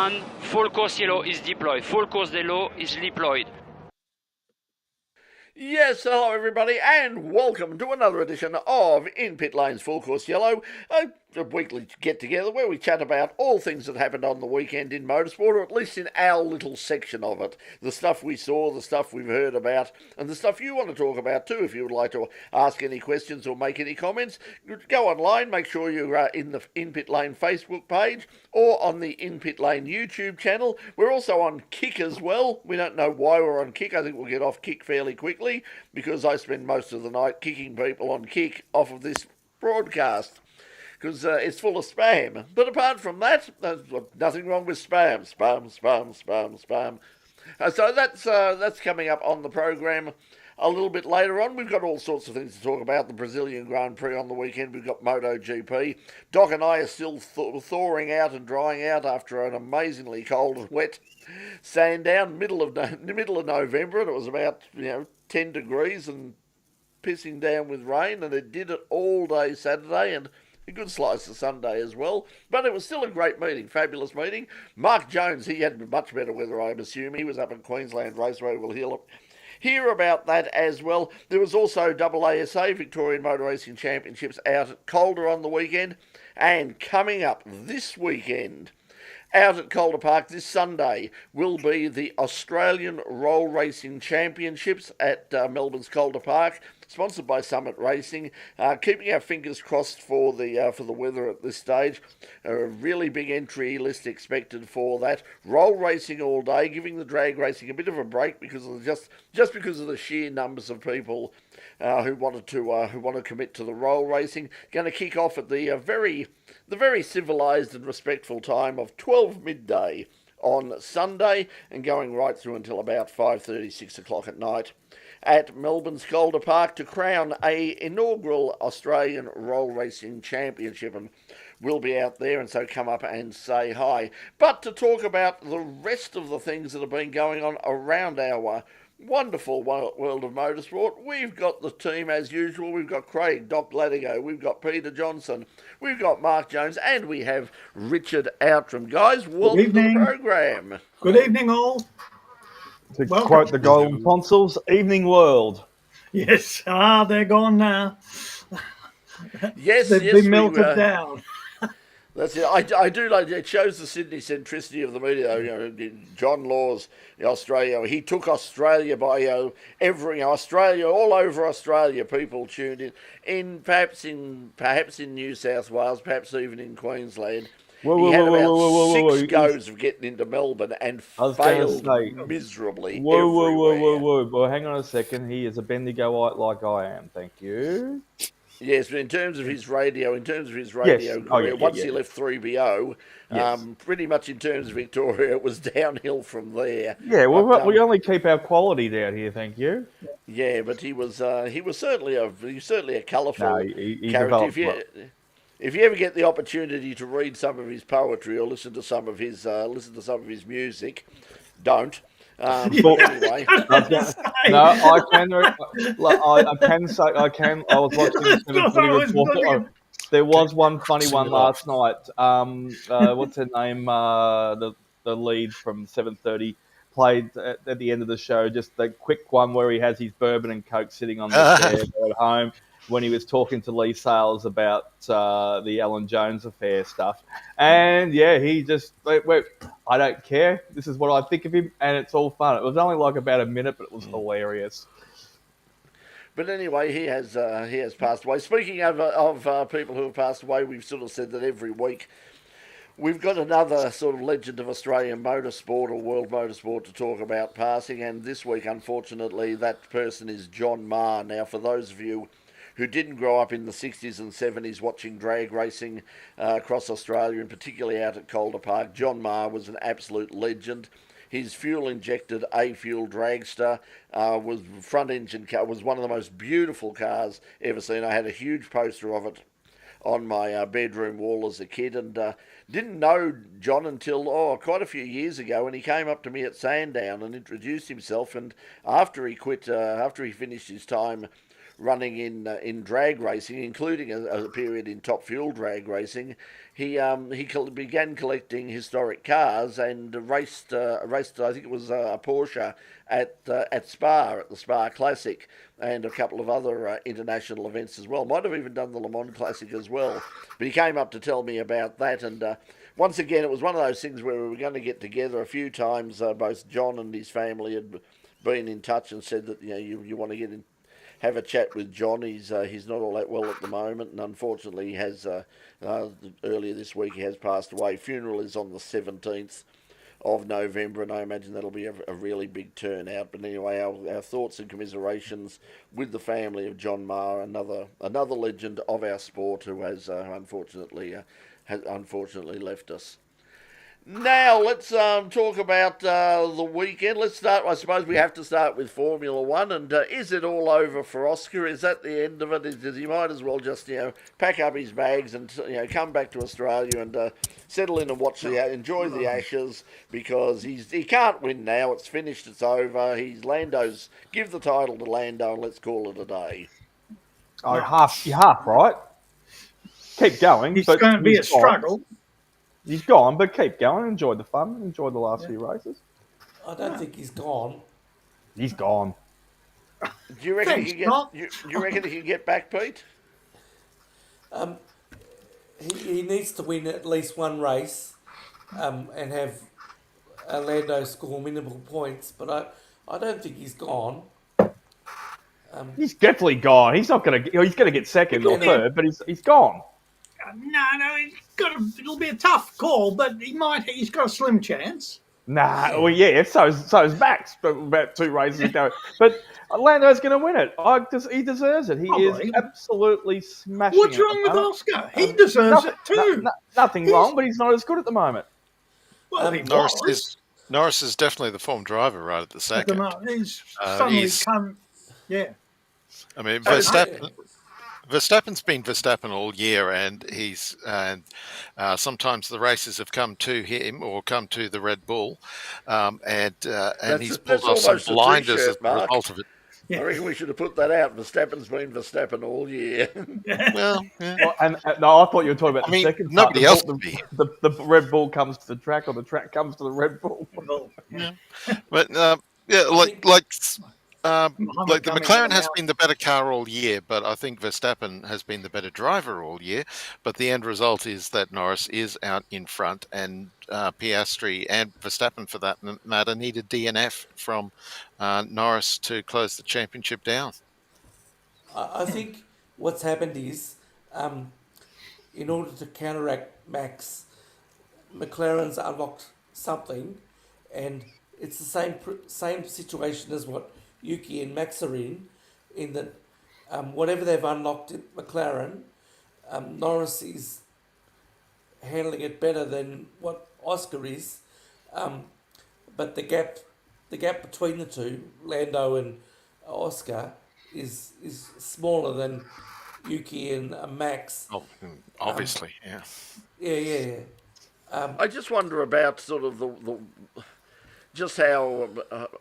and full course yellow is deployed. Full course yellow is deployed. Yes, hello everybody, and welcome to another edition of In Pit Lane's Full Course Yellow, a weekly get-together where we chat about all things that happened on the weekend in motorsport, or at least in our little section of it. The stuff we saw, the stuff we've heard about, and the stuff you want to talk about too. If you would like to ask any questions or make any comments, go online, make sure you're in the In Pit Lane Facebook page, or on the In Pit Lane YouTube channel. We're also on Kick as well. We don't know why we're on Kick. I think we'll get off Kick fairly quickly, because I spend most of the night kicking people on Kick off of this broadcast, because it's full of spam. But apart from that, there's nothing wrong with spam. Spam. So that's coming up on the program a little bit later on. We've got all sorts of things to talk about. The Brazilian Grand Prix on the weekend. We've got MotoGP. Doc and I are still thawing out and drying out after an amazingly cold and wet Sandown, middle of November, and it was about 10 degrees and pissing down with rain, and it did it all day Saturday and a good slice of Sunday as well. But it was still a great meeting, fabulous meeting. Mark Jones, he had much better weather, I'm assuming. He was up at Queensland Raceway. We'll hear about that as well. There was also AASA, Victorian Motor Racing Championships, out at Calder on the weekend. And coming up this weekend, out at Calder Park this Sunday, will be the Australian Roll Racing Championships at Melbourne's Calder Park, sponsored by Summit Racing. Keeping our fingers crossed for the weather at this stage. A really big entry list expected for that. Roll racing all day, giving the drag racing a bit of a break because of just because of the sheer numbers of people who want to commit to the roll racing. Going to kick off at the very civilised and respectful time of 12 midday on Sunday, and going right through until about 5:30, 6 o'clock at night at Melbourne's Calder Park to crown a inaugural Australian Roll Racing Championship, and we'll be out there, and so come up and say hi. But to talk about the rest of the things that have been going on around our wonderful world of motorsport, we've got the team as usual. We've got Craig, Doc Latigo, we've got Peter Johnson, we've got Mark Jones, and we have Richard Outram. Guys, welcome to the program. Good evening, all. To quote the Golden Tonsils, evening world. Yes, they're gone now. Yes, They've been melted down. That's it. I do like it. Shows the Sydney centricity of the media. John Laws, Australia. He took Australia by Australia, all over Australia. People tuned in. Perhaps in New South Wales, perhaps even in Queensland. He had about six goes of getting into Melbourne and failed miserably. Whoa. Well, hang on a second. He is a Bendigoite like I am. Thank you. Yes, but in terms of his radio career, once he left 3BO, pretty much in terms of Victoria, it was downhill from there. Yeah, well, we only keep our quality down here, thank you. Yeah, but he was certainly a colourful character. If you ever get the opportunity to read some of his poetry or listen to some of his music, don't. Anyway, I can say I can. I was watching the 7:30 report. There was one funny one last night. What's her name? The lead from 7:30 played at the end of the show. Just the quick one where he has his bourbon and coke sitting on the chair at home, when he was talking to Lee Sales about the Alan Jones affair stuff. And yeah, he just, I don't care. This is what I think of him, and it's all fun. It was only like about a minute, but it was hilarious. But anyway, he has passed away. Speaking of people who have passed away, we've sort of said that every week we've got another sort of legend of Australian motorsport or world motorsport to talk about passing, and this week, unfortunately, that person is John Marr. Now, for those of you who didn't grow up in the 60s and 70s watching drag racing across Australia, and particularly out at Calder Park, John Marr was an absolute legend. His fuel-injected A-Fuel dragster was front-engine car, was one of the most beautiful cars ever seen. I had a huge poster of it on my bedroom wall as a kid, and didn't know John until quite a few years ago, when he came up to me at Sandown and introduced himself. And after he quit, after he finished his time running in drag racing, including a period in Top Fuel drag racing. He began collecting historic cars and raced. I think it was a Porsche at Spa, at the Spa Classic, and a couple of other international events as well. Might have even done the Le Mans Classic as well. But he came up to tell me about that, and once again, it was one of those things where we were going to get together a few times. Both John and his family had been in touch and said that you want to get in, have a chat with John. He's not all that well at the moment, and unfortunately, he has earlier this week he has passed away. Funeral is on the 17th of November, and I imagine that'll be a really big turnout. But anyway, our thoughts and commiserations with the family of John Maher, another legend of our sport who has unfortunately left us. Now, let's talk about the weekend. Let's start, I suppose we have to start with Formula One. And is it all over for Oscar? Is that the end of it? He might as well just, pack up his bags and, come back to Australia and settle in and enjoy the Ashes, because he can't win now. It's finished. It's over. Give the title to Lando and let's call it a day. Oh, you're half right. Keep going. It's going to be a struggle. He's gone, but keep going. Enjoy the fun. Enjoy the last few races. I don't think he's gone. He's gone. Do you reckon he can get back, Pete? He needs to win at least one race, and have Lando score minimal points. But I don't think he's gone. He's definitely gone. He's not going to. He's going to get second or third, but he's gone. No, it'll be a tough call, but he's got a slim chance. Nah, well, yeah, so is Max, but about 2 races ago. But Lando's going to win it. He deserves it. He is absolutely smashing What's wrong with Oscar? He deserves it too. Nothing wrong, but he's not as good at the moment. Well, Norris is definitely the form driver right at the second. He's suddenly come, yeah. I mean, Verstappen's been Verstappen all year, and sometimes the races have come to him or come to the Red Bull, and he's pulled off some blinders as a result of it. Yeah. I reckon we should have put that out. Verstappen's been Verstappen all year. Well, yeah. Well, no, I thought you were talking about the second part. Nobody else would be. The Red Bull comes to the track, or the track comes to the Red Bull. Yeah. But like the McLaren has been the better car all year, but I think Verstappen has been the better driver all year. But the end result is that Norris is out in front, and Piastri and Verstappen, for that matter, needed DNF from Norris to close the championship down. I think what's happened is, in order to counteract Max, McLaren's unlocked something, and it's the same situation as what Yuki and Max are in that whatever they've unlocked at McLaren, Norris is handling it better than what Oscar is, but the gap between the two, Lando and Oscar, is smaller than Yuki and Max. Oh, obviously, yeah. Yeah. I just wonder about sort of the just how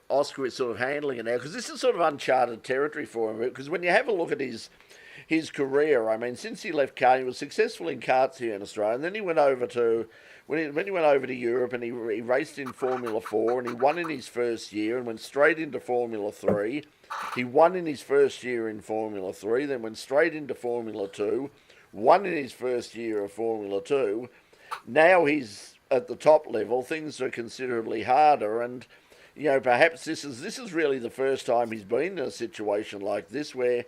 Oscar is sort of handling it now, because this is sort of uncharted territory for him. Because when you have a look at his career, I mean, since he left kart, he was successful in karts here in Australia, and then he went over to when he went over to Europe, and he raced in Formula 4, and he won in his first year, and went straight into Formula 3. He won in his first year in Formula 3, then went straight into Formula 2, won in his first year of Formula 2. Now he's at the top level. Things are considerably harder, and perhaps this is really the first time he's been in a situation like this, where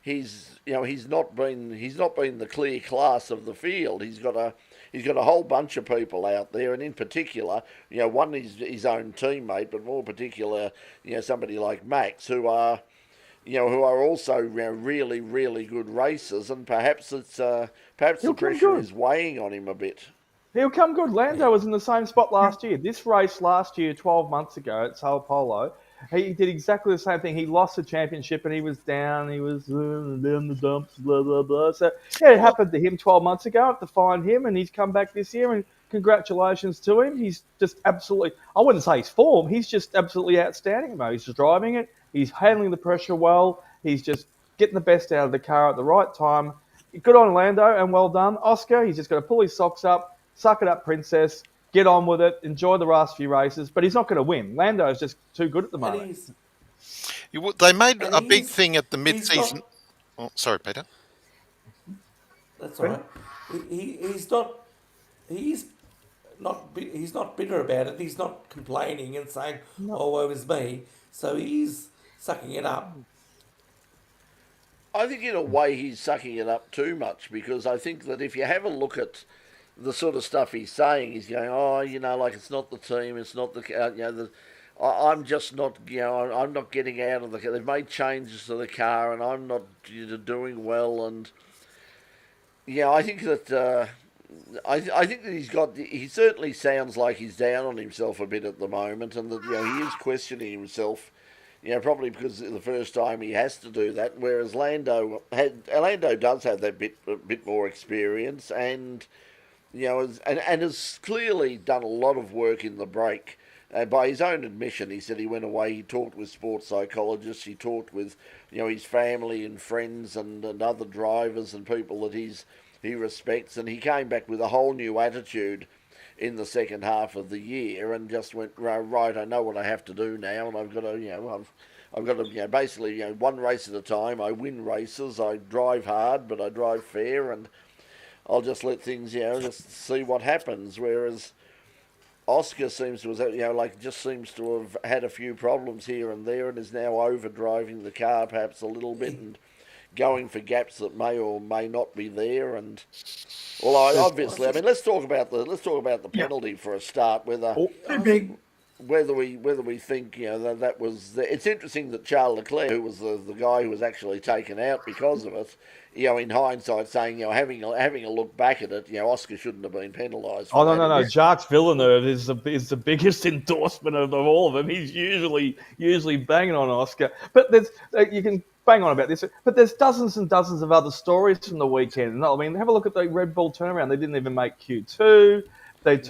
he's not been the clear class of the field. He's got a whole bunch of people out there, and in particular, one is his own teammate, but more particular, somebody like Max, who are also really, really good racers, and perhaps the pressure is weighing on him a bit. He'll come good. Lando was in the same spot last year. This race last year, 12 months ago at Sao Paulo, he did exactly the same thing. He lost the championship and he was down. He was down the dumps, blah, blah, blah. So, yeah, it happened to him 12 months ago. I have to find him, and he's come back this year, and congratulations to him. He's just absolutely, I wouldn't say his form, he's just absolutely outstanding. He's just driving it. He's handling the pressure well. He's just getting the best out of the car at the right time. Good on Lando, and well done. Oscar, he's just got to pull his socks up, suck it up, princess, get on with it, enjoy the last few races, but he's not going to win. Lando is just too good at the moment. They made And a big thing at the mid-season. Oh, sorry, Peter. That's all right. He's not bitter about it. He's not complaining and saying, "Oh, woe is me." So he's sucking it up. I think in a way he's sucking it up too much, because I think that if you have a look at the sort of stuff he's saying, he's going, "Oh, like it's not the team, it's not the I'm just not, I'm not getting out of the car. They've made changes to the car, and I'm not doing well." And I think that I think that he certainly sounds like he's down on himself a bit at the moment, and that he is questioning himself. Probably because it's the first time he has to do that. Whereas Lando does have that bit more experience, and has clearly done a lot of work in the brake. By his own admission, he said he went away, he talked with sports psychologists, he talked with his family and friends and other drivers and people that he respects, and he came back with a whole new attitude in the second half of the year, and just went, right, I know what I have to do now, and I've got to, basically, one race at a time. I win races, I drive hard, but I drive fair, and I'll just let things, just see what happens. Whereas Oscar seems to have had a few problems here and there, and is now overdriving the car perhaps a little bit, and going for gaps that may or may not be there. And obviously, let's talk about the penalty for a start. Whether we think that was. It's interesting that Charles Leclerc, who was the guy who was actually taken out because of it, in hindsight, saying having a look back at it, Oscar shouldn't have been penalised. Oh no! Jacques Villeneuve is the biggest endorsement of all of them. He's usually banging on Oscar, but you can bang on about this, but there's dozens and dozens of other stories from the weekend. No, have a look at the Red Bull turnaround. They didn't even make Q2. Max,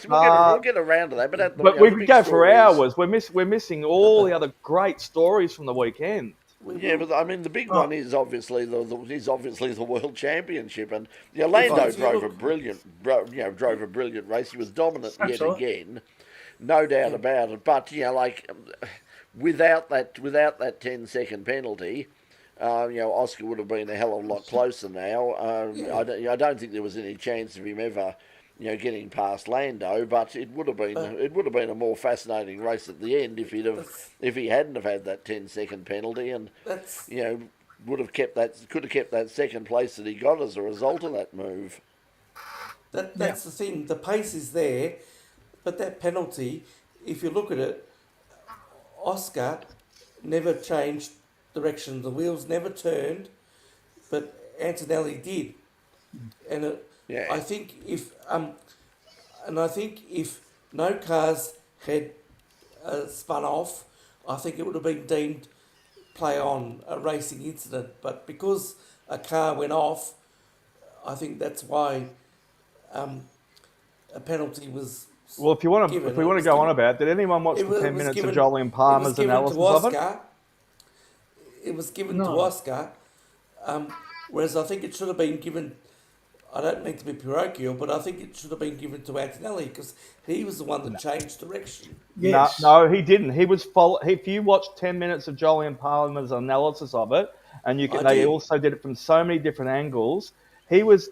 we'll get around to that. But we could go for hours. We're missing all the other great stories from the weekend. Yeah, but the big one is obviously the World Championship, and Lando drove a brilliant race. He was dominant yet again, no doubt about it. But without that 10-second penalty, Oscar would have been a hell of a lot closer now. I don't think there was any chance of him ever, getting past Lando. But it would have been a more fascinating race at the end if he hadn't have had that 10-second penalty, and could have kept that second place that he got as a result of that move. That's the thing. The pace is there, but that penalty, if you look at it, Oscar never changed direction. The wheels never turned, but Antonelli did. And I think if no cars had spun off, I think it would have been deemed play on, a racing incident. But because a car went off, I think that's why a penalty was. Well, if we want to go on about, did anyone watch the 10 minutes of Jolyon Palmer's analysis of it? It was given to Oscar, whereas I think it should have been given. I don't mean to be parochial, but I think it should have been given to Antonelli because he was the one that changed direction. Yes. No, he didn't. He was If you watch 10 minutes of Jolyon Palmer's analysis of it, and they also did it from so many different angles.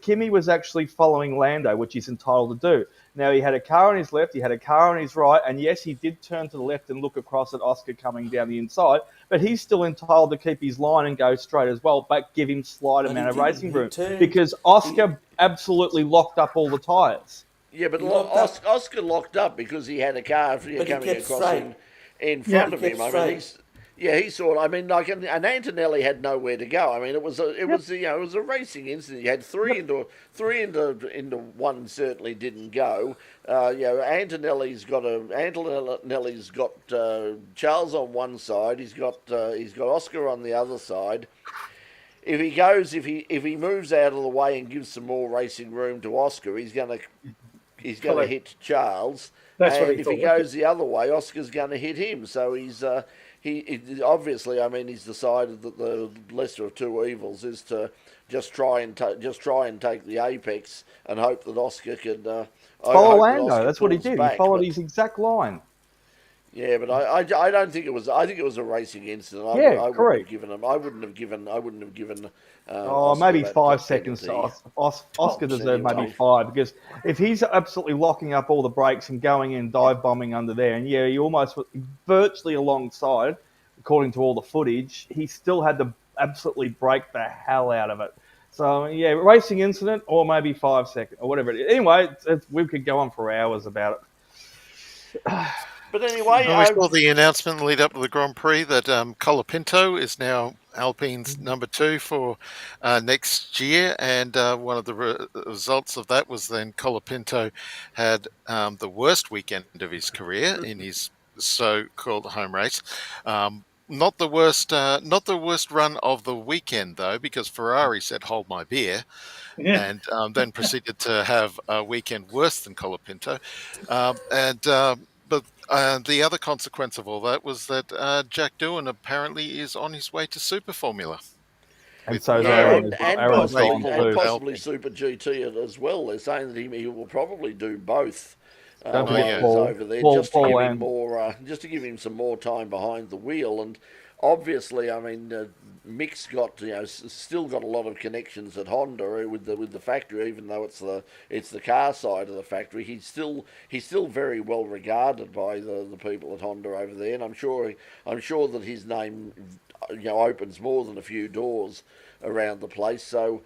Kimi was actually following Lando, which he's entitled to do. Now, he had a car on his left, he had a car on his right, and yes, he did turn to the left and look across at Oscar coming down the inside, but he's still entitled to keep his line and go straight as well, but give him slight amount of racing room. Because Oscar absolutely locked up all the tyres. Yeah, but Oscar locked up because he had a car coming across in front of him. He saw it. And Antonelli had nowhere to go. It was a racing incident. You had three into one. Certainly didn't go. Antonelli's got Charles on one side. He's got Oscar on the other side. If he moves out of the way and gives some more racing room to Oscar, he's gonna hit Charles. If he goes the other way, Oscar's going to hit him. So he obviously, I mean, he's decided that the lesser of two evils is to just try and take the apex and hope that Oscar can follow Lando. That's what he did. He followed his exact line. Yeah, but I don't think it was. I think it was a racing incident. I correct. wouldn't have given him. I wouldn't have given. Maybe 5 seconds. Oscar deserved maybe 5, because if he's absolutely locking up all the brakes and going in dive bombing under there, and yeah, he almost virtually alongside, according to all the footage, he still had to absolutely brake the hell out of it. So yeah, racing incident, or maybe 5 seconds or whatever it is. Anyway, we could go on for hours about it. But anyway, we saw the announcement lead up to the Grand Prix that Colapinto is now Alpine's number 2 for next year, and one of the results of that was then Colapinto had the worst weekend of his career in his so-called home race. Not the worst run of the weekend though, because Ferrari said "Hold my beer," and then proceeded to have a weekend worse than Colapinto, But the other consequence of all that was that Jack Doohan apparently is on his way to Super Formula. And so and possibly Super GT as well. They're saying that he will probably do both. Over there, just to give him some more time behind the wheel. And obviously, I mean, Mick's got still got a lot of connections at Honda with the factory, even though it's the car side of the factory. He's still very well regarded by the people at Honda over there, and I'm sure that his name opens more than a few doors around the place. So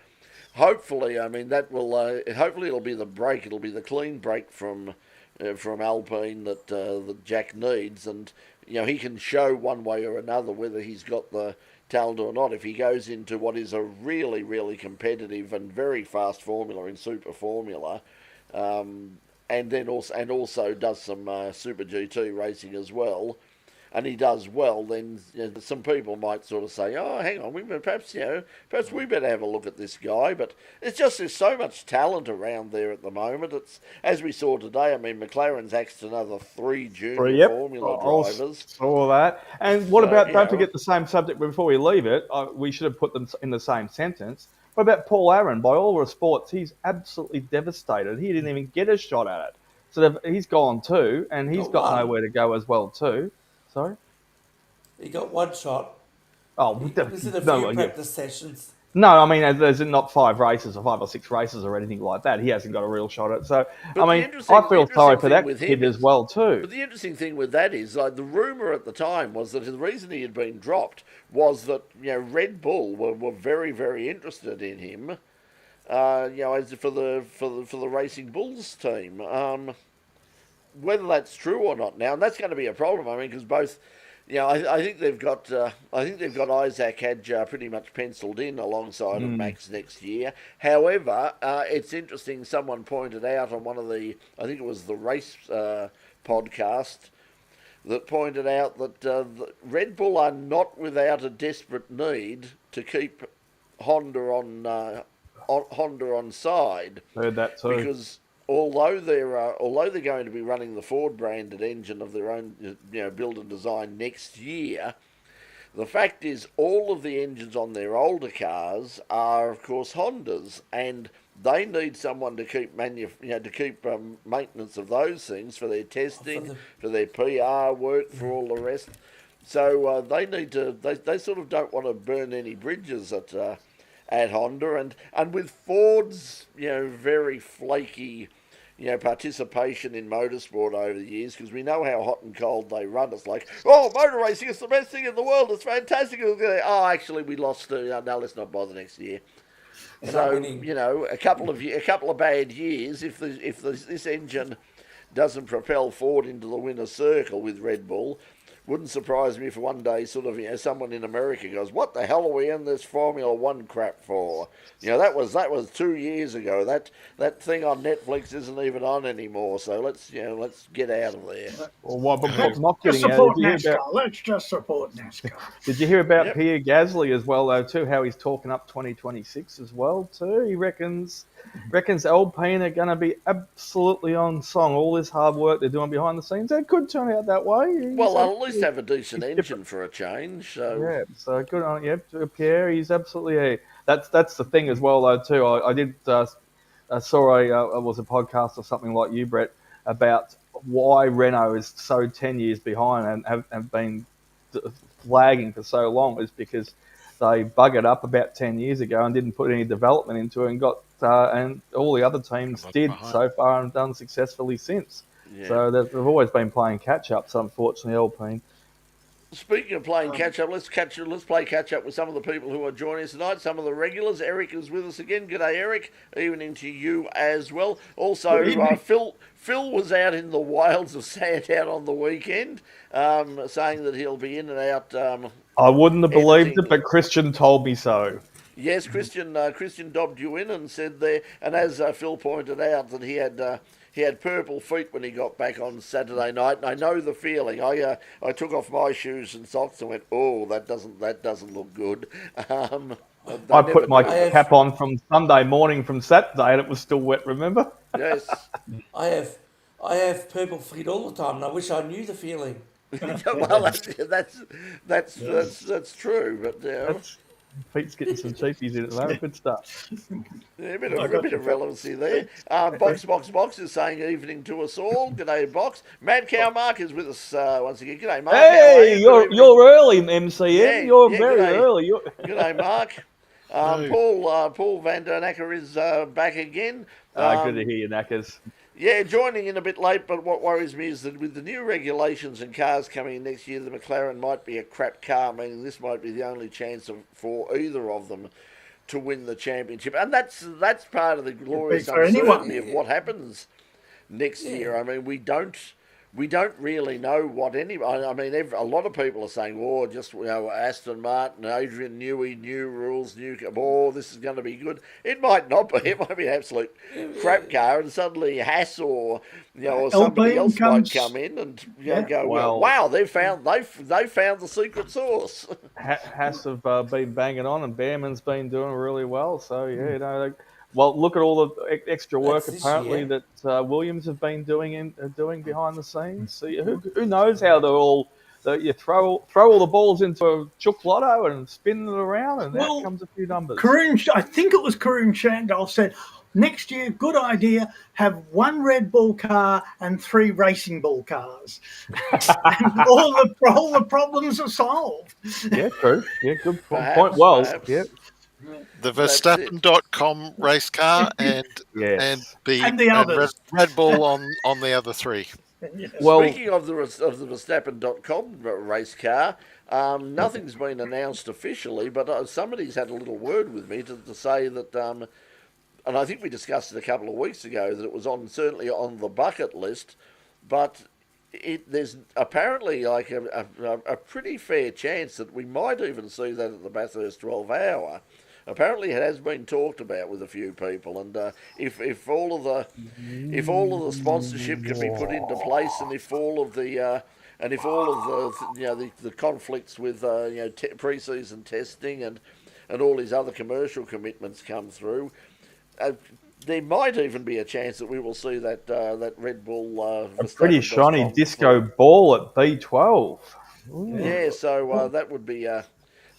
hopefully, I mean, that will hopefully it'll be the break. It'll be the clean break from Alpine that Jack needs, and he can show one way or another whether he's got the talent or not. If he goes into what is a really, really competitive and very fast formula in Super Formula, and also does some Super GT racing as well, and he does well, then some people might sort of say, "Oh, hang on, perhaps we better have a look at this guy." But it's just there's so much talent around there at the moment. It's, as we saw today. I mean, McLaren's axed another 3 junior Formula drivers. Saw that. And what about? Don't forget the same subject before we leave it. We should have put them in the same sentence. What about Paul Aaron? By all reports, he's absolutely devastated. He didn't even get a shot at it. So he's gone too, and he's got nowhere to go as well too. Sorry? He got one shot. Oh, this is a few practice sessions. No, I mean, there's not 5 races or 5 or 6 races or anything like that. He hasn't got a real shot at it. So, I mean, I feel sorry for that kid as well too. But the interesting thing with that is, the rumour at the time was that the reason he had been dropped was that Red Bull were very, very interested in him. As for the Racing Bulls team. Whether that's true or not now, and that's going to be a problem. I mean, because both, I think they've got Isaac Hadjar pretty much penciled in alongside of Max next year. However, it's interesting. Someone pointed out on one of the, I think it was the race podcast, that pointed out that Red Bull are not without a desperate need to keep Honda on side. Heard that too. Because although they're going to be running the Ford branded engine of their own, build and design next year, the fact is all of the engines on their older cars are, of course, Hondas, and they need someone to keep maintenance of those things for their testing, for their PR work, for all the rest. So they need to. They sort of don't want to burn any bridges at Honda, and with Ford's very flaky participation in motorsport over the years, because we know how hot and cold they run. It's like, oh, motor racing is the best thing in the world. It's fantastic. Oh, actually, we lost. No, let's not bother next year. So a couple of bad years. If this engine doesn't propel Ford into the winner's circle with Red Bull, wouldn't surprise me if one day sort of someone in America goes, "What the hell are we in this Formula One crap for?" That was 2 years ago. That thing on Netflix isn't even on anymore. So let's get out of there. Well, but not getting out. Let's just support NASCAR. Did you hear about Pierre Gasly as well though too? How he's talking up 2026 as well too. He reckons Alpine are going to be absolutely on song. All this hard work they're doing behind the scenes, it could turn out that way. Well, at nice to have a decent engine for a change. So yeah, so good on Pierre. He's absolutely that's the thing as well though too. I did saw it was a podcast or something like you, Brett, about why Renault is so 10 years behind and have been flagging for so long is because they buggered up about 10 years ago and didn't put any development into it and got and all the other teams did so far and done successfully since. yeah. So they've always been playing catch ups, unfortunately, Alpine. Speaking of playing catch up, let's play catch up with some of the people who are joining us tonight. Some of the regulars. Eric is with us again. G'day, Eric. Evening to you as well. Also, Phil was out in the wilds of Sandown on the weekend, saying that he'll be in and out. I wouldn't have believed it, but Christian told me so. Yes, Christian dobbed you in and said there, and as Phil pointed out, that he had purple feet when he got back on Saturday night, and I know the feeling. I took off my shoes and socks and went, oh, that doesn't look good. I put my cap on from Sunday morning from Saturday, and it was still wet. Remember? Yes. I have purple feet all the time, and I wish I knew the feeling. Well, that's true, but Pete's getting some cheapies in it, though. Good stuff. yeah, a bit of relevancy there. Box is saying evening to us all. G'day, Box. Mad Cow Mark is with us once again. G'day, Mark. Hey, you're early, MCM. You're very early. G'day, Mark. Paul Van Der Nacker is back again. Good to hear you, Knackers. Yeah, joining in a bit late, but what worries me is that with the new regulations and cars coming in next year, the McLaren might be a crap car, meaning this might be the only chance for either of them to win the championship. And that's part of the glorious uncertainty of what happens next year. I mean, we don't really know what I mean, a lot of people are saying, oh, just, Aston Martin, Adrian Newey, new rules, this is going to be good. It might not be. It might be an absolute crap car, and suddenly Haas or somebody else might come in and go, wow, they found the secret sauce. Haas have been banging on, and Behrman's been doing really well. So well, look at all the extra work apparently that Williams have been doing behind the scenes. So who knows how they're all? You throw all the balls into a chook lotto and spin it around, and out comes a few numbers. I think it was Karun Shandal said next year, good idea, have one Red Bull car and 3 Racing Bull cars. And all the problems are solved. Yeah, true. Yeah, good point. Well, yeah. The Verstappen.com race car and the others. Red Bull on the other 3. Well, speaking of the Verstappen.com race car, nothing's been announced officially, but somebody's had a little word with me to say that, and I think we discussed it a couple of weeks ago, that it was certainly on the bucket list, but there's apparently like a pretty fair chance that we might even see that at the Bathurst 12 Hour. Apparently, it has been talked about with a few people, and if all of the sponsorship can be put into place, and if all of the the conflicts with pre-season testing and all these other commercial commitments come through, there might even be a chance that we will see that Red Bull a pretty shiny disco ball at B12. Ooh. Yeah, so that would be.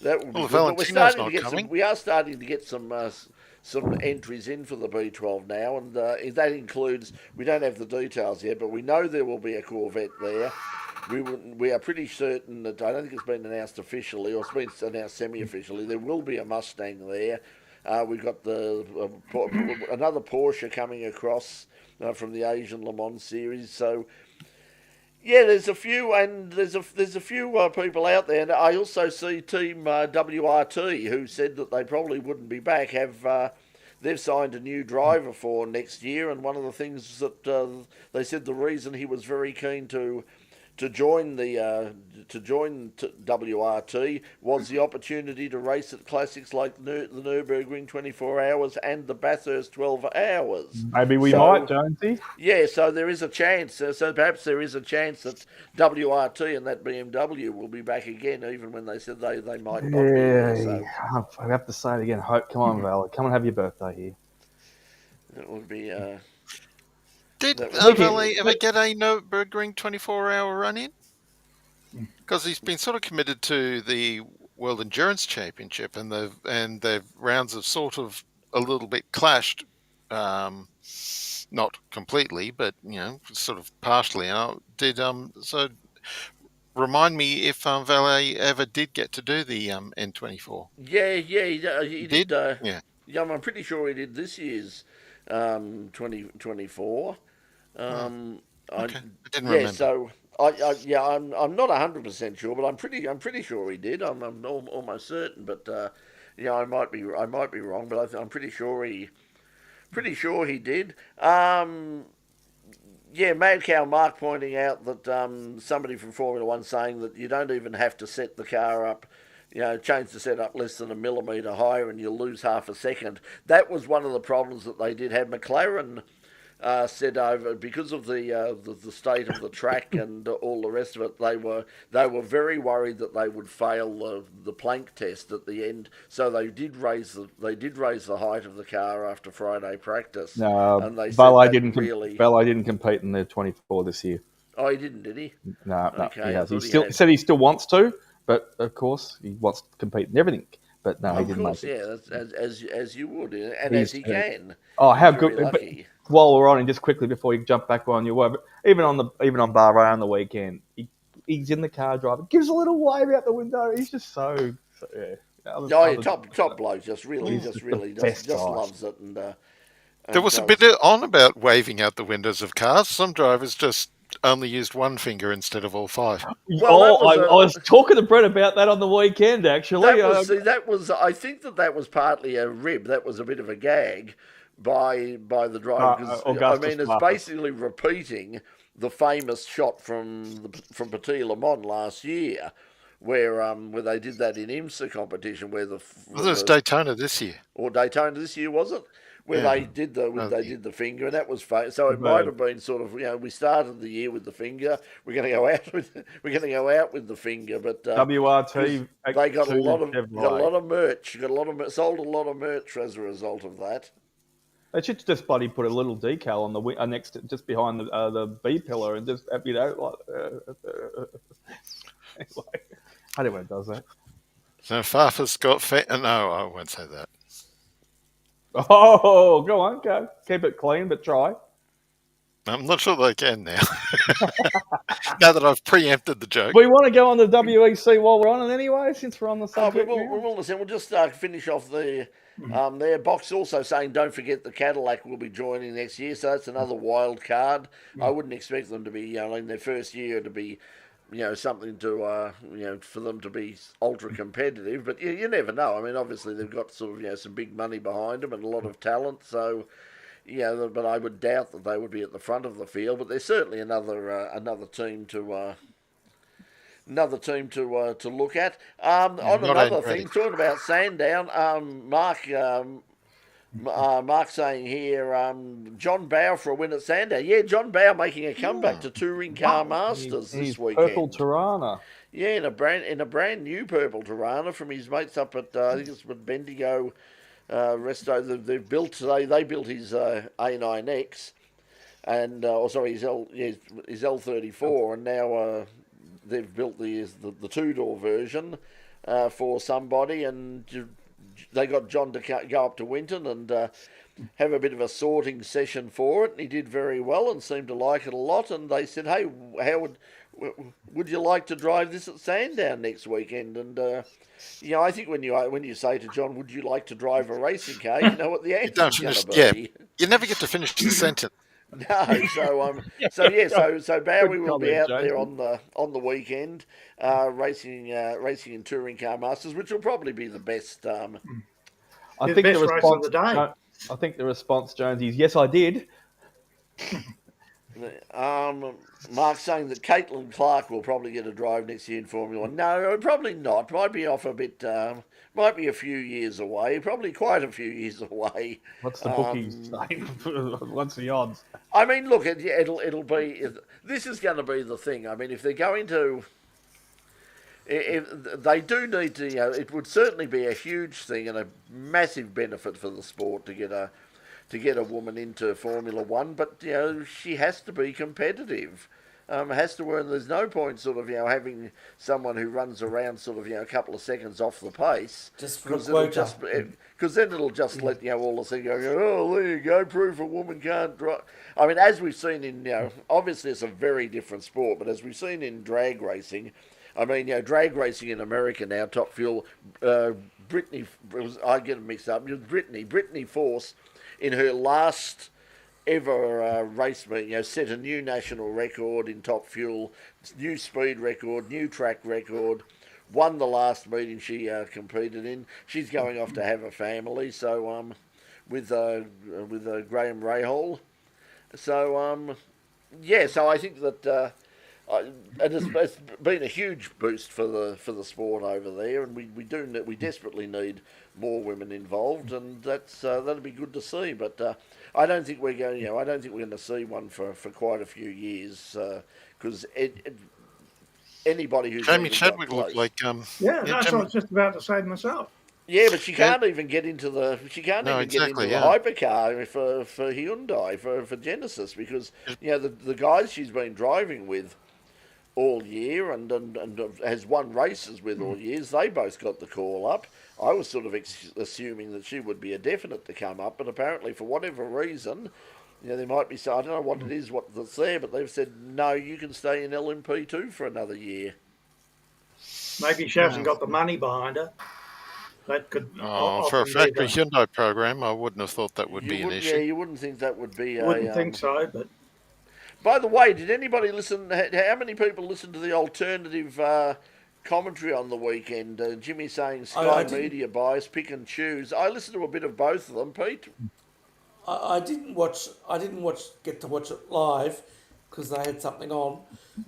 That would be good. But we are starting to get some entries in for the B12 now, and that includes, we don't have the details yet, but we know there will be a Corvette there. We are pretty certain that, I don't think it's been announced officially, or it's been announced semi-officially, there will be a Mustang there. We've got another Porsche coming across from the Asian Le Mans series, so. Yeah, there's a few, and there's a few people out there. And I also see Team WRT, who said that they probably wouldn't be back. They've signed a new driver for next year, and one of the things that they said the reason he was very keen to join WRT was the opportunity to race at classics like the Nürburgring 24 Hours and the Bathurst 12 Hours. Maybe we might, Jonesy. Yeah, so there is a chance. So perhaps there is a chance that WRT and that BMW will be back again, even when they said they might not be there. So. I have to say it again. Come on, Val. Come and have your birthday here. It would be... Did Valley ever get a Nürburgring 24-hour run in? Because he's been sort of committed to the World Endurance Championship, and the rounds have sort of a little bit clashed. Not completely, but sort of partially. And so remind me if Valet ever did get to do the N24. Yeah, he did. Yeah. Yeah, I'm pretty sure he did this year's 2024. Okay. I didn't Yeah, remember. so I'm not 100% sure, but I'm pretty sure he did. I'm almost certain, but I might be wrong, but I'm pretty sure he did. Yeah, Mad Cow Mark pointing out that somebody from Formula One saying that you don't even have to set the car up, change the setup less than a millimetre higher and you'll lose half a second. That was one of the problems that they did have. McLaren said over because of the state of the track and all the rest of it, they were very worried that they would fail the plank test at the end. So they did raise the height of the car after Friday practice. No, and they Valet said didn't. really. Valet didn't compete in the 24 this year. Oh, he didn't, did he? No, Okay, he has. I He thought still had. said he still wants to, but of course he wants to compete in everything. But no, he Of didn't course, make it. yeah, as you would, and as he can. Oh, how He's very good! But lucky. while we're on, and just quickly before you jump back on your word, even on Bahrain on the weekend, he's in the car driving, gives a little wave out the window. He's just so yeah. Top bloke, just really best guy. loves it, and There was a bit on about waving out the windows of cars. Some drivers just only used one finger instead of all five. Well, I was talking to Brett about that on the weekend, actually. I think that was partly a rib. That was a bit of a gag by the driver because it's basically repeating the famous shot from Petit Le Mans last year, where they did that in IMSA competition, where Well, there's Daytona this year, or Daytona this year, was it? Where they did the finger, and that was so it might have been sort of we started the year with the finger. We're going to go out with the finger, but WRT they got a lot of merch, sold a lot of merch as a result of that. They should just bloody put a little decal on the next, just behind the B pillar, and just anyway, I don't know when it does that. So Fafa's got no, I won't say that. Oh, go on, go. Keep it clean, but try. I'm not sure they can now. Now that I've preempted the joke. We want to go on the WEC while we're on it anyway, since we're on the subject. We'll just finish off the their box also saying don't forget the Cadillac will be joining next year, so that's another wild card. I wouldn't expect them to be in their first year to be something to for them to be ultra competitive, but you never know. I mean, obviously they've got sort of some big money behind them and a lot of talent, so but I would doubt that they would be at the front of the field. But there's certainly another team to look at. On another thing, talking about Sandown, Mark saying here, John Bowe for a win at Sandown. Yeah, John Bowe making a comeback to Touring Car Masters this weekend. Purple Tirana. Yeah, in a brand new purple Tirana from his mates up at I think it's with Bendigo Resto. They built his A9X and his L34, and now they've built the two-door version for somebody, and they got John to go up to Winton and have a bit of a sorting session for it, and he did very well and seemed to like it a lot. And they said, "Hey, Howard, would you like to drive this at Sandown next weekend?" And I think when you say to John, "Would you like to drive a racing car?" you know what the answer is going to be. Yeah, you never get to finish the sentence. No, so Bowie will be out there on the weekend, racing in Touring Car Masters, which will probably be the best. I think the response of the day. I think the response, Jones, is yes, I did. Mark saying that Caitlin Clark will probably get a drive next year in Formula One. No, probably not. Might be off a bit. Might be a few years away. Probably quite a few years away. What's the bookies say? What's the odds? I mean, look, it'll be. This is going to be the thing. I mean, if they're going to. If they do need to, it would certainly be a huge thing and a massive benefit for the sport to get a woman into Formula One. But she has to be competitive. has to earn. There's no point sort of having someone who runs around sort of a couple of seconds off the pace, Just for a because it'll quota. because then it'll just let all the thing go. Oh, there you go, proof a woman can't drive. I mean, as we've seen in obviously it's a very different sport, but as we've seen in drag racing, I mean, drag racing in America now, Top Fuel, Brittany, I get them mixed up. Brittany Force, in her last ever race meet, set a new national record in Top Fuel, new speed record, new track record, won the last meeting she competed in. She's going off to have a family, so with Graham Rahal. So so I think that it's been a huge boost for the sport over there, and we desperately need more women involved, and that'll be good to see. But I don't think we're going. I don't think we're going to see one for quite a few years, because anybody who's Jamie Chadwick looked like yeah, that's what I was just about to say myself. Yeah, but she can't even get into the hypercar for Hyundai for Genesis, because the guys she's been driving with all year and has won races with all years, they both got the call up. I was sort of assuming that she would be a definite to come up, but apparently for whatever reason, there might be, so I don't know what it is, that's there, but they've said, no, you can stay in LMP2 for another year. Maybe she hasn't got the money behind her. That could for a factory Hyundai program, I wouldn't have thought that would be an issue. Yeah, you wouldn't think that would be I wouldn't think so, but... By the way, did anybody listen? How many people listened to the alternative commentary on the weekend? Jimmy saying Sky Media bias, pick and choose. I listened to a bit of both of them, Pete. I didn't get to watch it live because they had something on.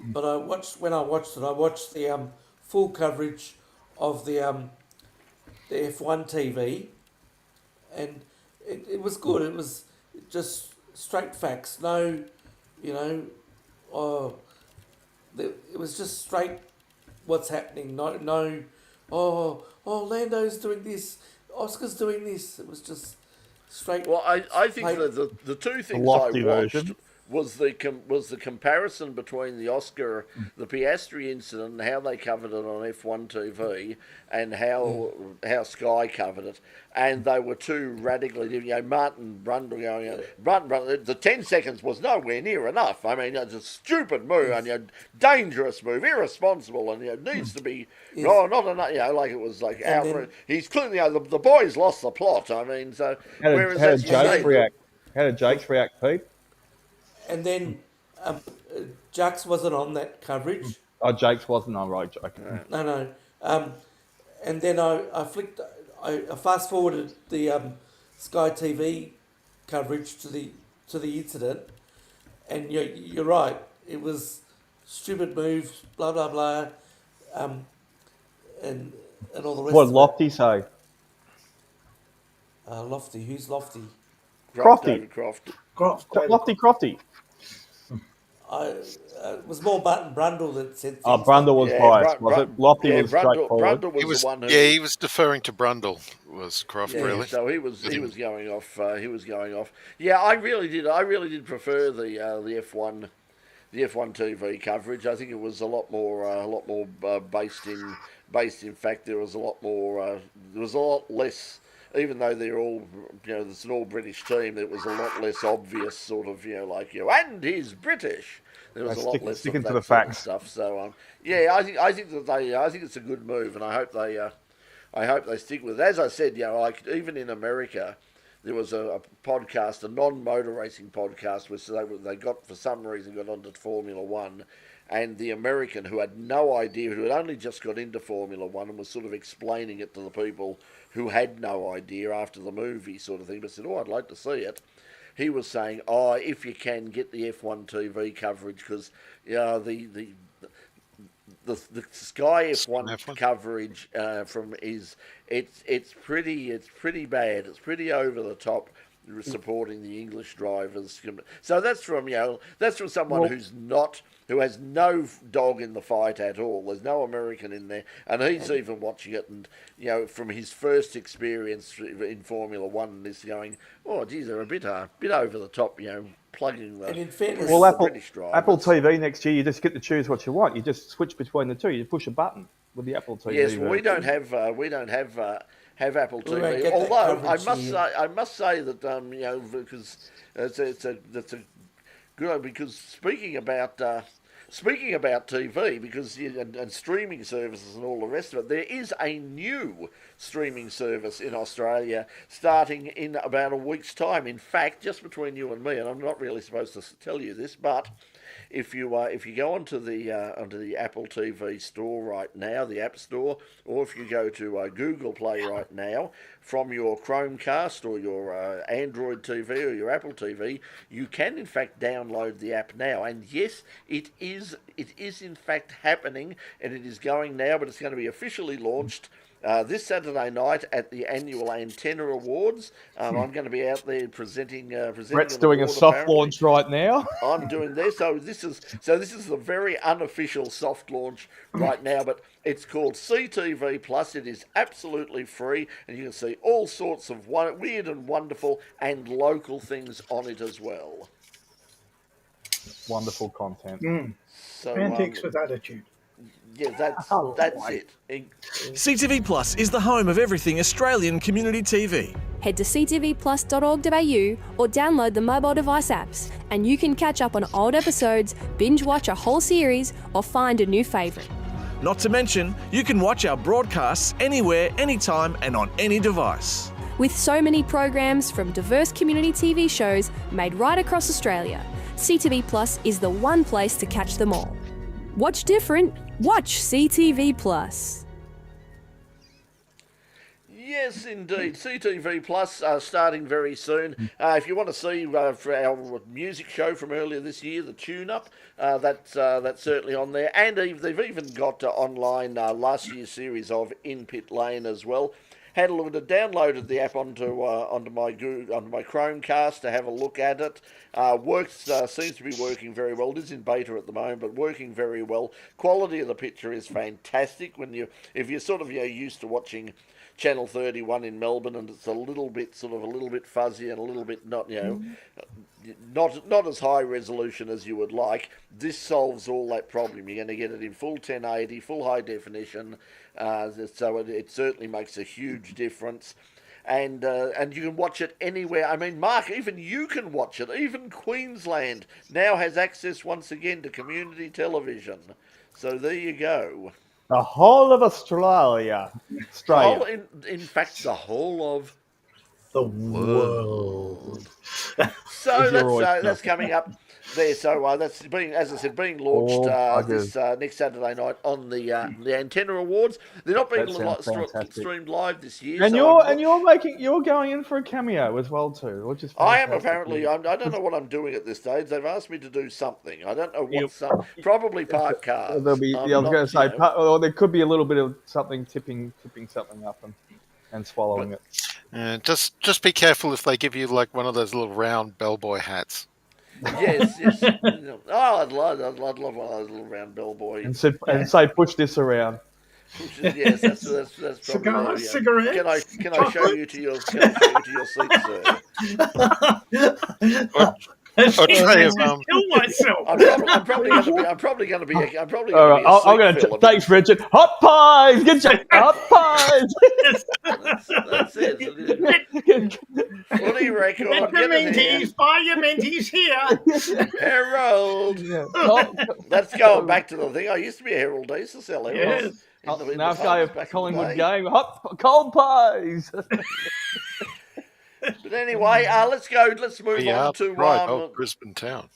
But I watched the full coverage of the F1 TV, and it was good. It was just straight facts. No, it was just straight what's happening. No, Lando's doing this, Oscar's doing this. It was just straight. Well, I think that the two things I watched was the comparison between the Piastri incident and how they covered it on F1 TV and how Sky covered it, and they were two radically different. Martin Brundle going, the 10 seconds was nowhere near enough. I mean, it's a stupid move, and dangerous move, irresponsible, and needs to be not enough. Like it was like outright. He's clearly the boys lost the plot. I mean, so how did Jakes react, Pete? And then Jax wasn't on that coverage. Oh, Jakes wasn't on, right? Okay. No. And then I fast forwarded the Sky TV coverage to the incident, and you're right. It was stupid moves, blah blah blah, and all the rest. What did Lofty say? Lofty, who's Lofty? Crofty. Crofty. It was more Martin Brundle that said things. Oh, Brundle was biased, was it? Lofty was straightforward. Brundle was the one who... Yeah, he was deferring to Brundle, was Croft, really. So he was going off. Yeah, I really did prefer the F1 TV coverage. I think it was a lot more based in fact. There was a lot more. There was a lot less. Even though they're all, it's an all-British team, it was a lot less obvious, sort of, and he's British. There was a lot less sticking of to that the sort of facts. stuff. So, I think it's a good move, and I hope they stick with it. As I said, like even in America, there was a podcast, a non-motor racing podcast, which they got for some reason got onto Formula One. And the American, who had no idea, who had only just got into Formula One and was sort of explaining it to the people who had no idea after the movie sort of thing, but said, I'd like to see it. He was saying, if you can, get the F1 TV coverage, because the Sky F1 coverage it's pretty bad. It's pretty over the top, supporting the English drivers. So that's from someone who has no dog in the fight at all. There's no American in there, and he's even watching it, and from his first experience in Formula One, is going, oh geez, they're a bit over the top, plugging the, And in fairness, Well, the British drivers. Apple TV next year, you just get to choose what you want. You just switch between the two. You push a button with the Apple TV. Yes, well, we version. don't have Apple We won't TV. get that Although coverage here. I must say that because that's a good, because speaking about TV, because and streaming services and all the rest of it, there is a new streaming service in Australia starting in about a week's time. In fact, just between you and me, and I'm not really supposed to tell you this, but if you go onto the Apple TV store right now, the App Store, or if you go to Google Play right now from your Chromecast or your Android TV or your Apple TV, you can in fact download the app now. And yes, it is in fact happening, and it is going now, but it's going to be officially launched this Saturday night at the annual Antenna Awards. I'm going to be out there presenting. Brett's doing a soft launch right now. I'm doing this. So this is the very unofficial soft launch right now, but it's called CTV Plus. It is absolutely free, and you can see all sorts of weird and wonderful and local things on it as well. Wonderful content. So, Antics with attitude. Yeah, that's it. CTV Plus is the home of everything Australian community TV. Head to ctvplus.org.au or download the mobile device apps, and you can catch up on old episodes, binge watch a whole series, or find a new favourite. Not to mention, you can watch our broadcasts anywhere, anytime, and on any device. With so many programs from diverse community TV shows made right across Australia, CTV Plus is the one place to catch them all. Watch different, watch CTV Plus. Yes, indeed. CTV Plus starting very soon. If you want to see for our music show from earlier this year, the tune-up, that's certainly on there. And they've even got online last year's series of In Pit Lane as well. Had a look at it, downloaded the app onto my Chromecast to have a look at it. Seems to be working very well. It is in beta at the moment, but working very well. Quality of the picture is fantastic. If you're sort of used to watching Channel 31 in Melbourne, and it's a little bit fuzzy and a little bit not as high resolution as you would like, this solves all that problem. You're going to get it in full 1080, full high definition, so it certainly makes a huge difference. And you can watch it anywhere. I mean, Mark, even you can watch it. Even Queensland now has access once again to community television. So there you go. The whole of Australia. In fact, the whole of The world. So that's coming up there. So that's being, as I said, being launched this next Saturday night on the Antenna Awards. They're not being streamed live this year. And you're going in for a cameo as well too, which is fantastic. I am apparently. I don't know what I'm doing at this stage. They've asked me to do something. I don't know what. Probably park cars. There'll be. I was going to say, or there could be a little bit of something tipping something up and swallowing it. Just be careful if they give you like one of those little round bellboy hats. Yes. Oh, I'd love one of those little round bellboy. And say, push this around. Yes, that's probably. Cigarette. Can I show you to your seat, sir? Kill myself. I'm probably going to be. All right, I'm going to. Thanks, Richard. Hot pies. Get your hot pies. That's it. Footy record. Get your Mentees. Buy your Mentees here. Herald. That's going back to the thing. I used to be a Herald. I used to sell Heralds. Yes. Now go Collingwood game. Hot cold pies. But anyway, let's go. Let's move on to Brisbane Town.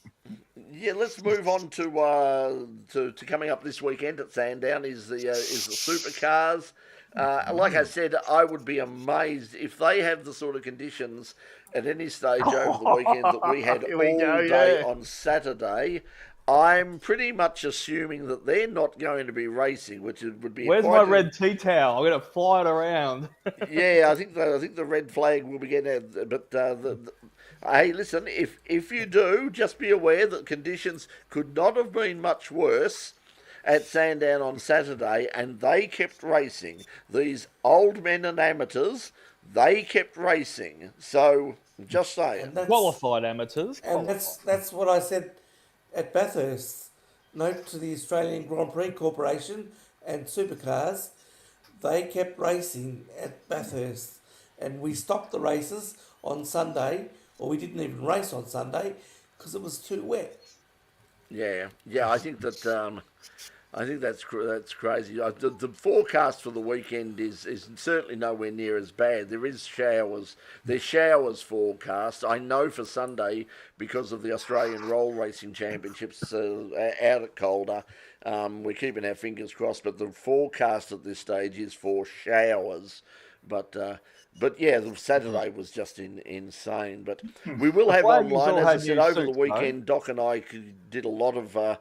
Yeah, let's move on to coming up this weekend at Sandown is the Supercars. Like I said, I would be amazed if they have the sort of conditions at any stage over the weekend that we had all day on Saturday. I'm pretty much assuming that they're not going to be racing, which would be. Where's my red tea towel? I'm going to fly it around. Yeah, I think the red flag will be getting out. But hey, listen, if you do, just be aware that conditions could not have been much worse at Sandown on Saturday, and they kept racing. These old men and amateurs, they kept racing. So Just saying. And that's, Qualified amateurs. and that's what I said at Bathurst. Note to the Australian Grand Prix Corporation and Supercars, they kept racing at Bathurst, and we stopped the races on Sunday, or we didn't even race on Sunday because it was too wet. Yeah. I think that that's crazy. The forecast for the weekend is certainly nowhere near as bad. There is showers. There's showers forecast. I know for Sunday because of the Australian Roll Racing Championships out at Calder. We're keeping our fingers crossed, but the forecast at this stage is for showers. But yeah, the Saturday was just insane. But we will have online, as I said, over the weekend. Doc and I did a lot of.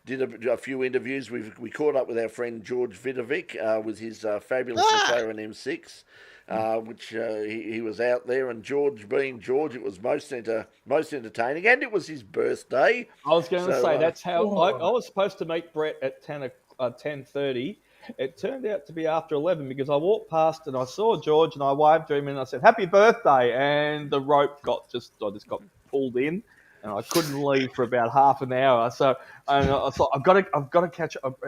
Did a few interviews. We caught up with our friend George Vidovic with his fabulous McLaren M6, which he was out there. And George, being George, it was most entertaining, and it was his birthday. I was going to say that's how I was supposed to meet Brett at 10:30. It turned out to be after 11 because I walked past and I saw George and I waved to him and I said happy birthday, and the rope I just got pulled in. And I couldn't leave for about half an hour. So I thought I've got to catch up.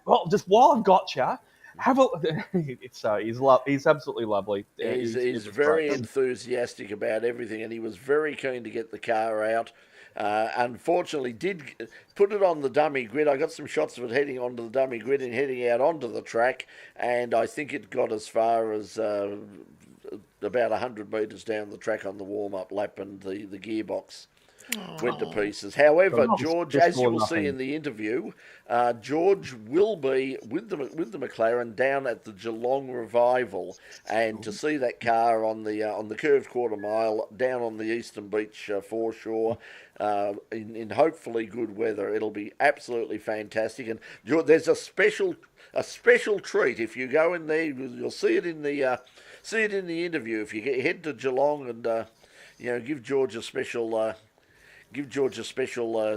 Well, just while I've got you, have a. He's absolutely lovely. He's very enthusiastic about everything, and he was very keen to get the car out. Unfortunately, did put it on the dummy grid. I got some shots of it heading onto the dummy grid and heading out onto the track, and I think it got as far as about 100 metres down the track on the warm-up lap, and the gearbox went to pieces. However, George, as you will see in the interview, George will be with the McLaren down at the Geelong Revival, and to see that car on the curved quarter mile down on the Eastern Beach foreshore in hopefully good weather, it'll be absolutely fantastic. And there's a special treat if you go in there. You'll see it in the interview. If you head to Geelong and give George a special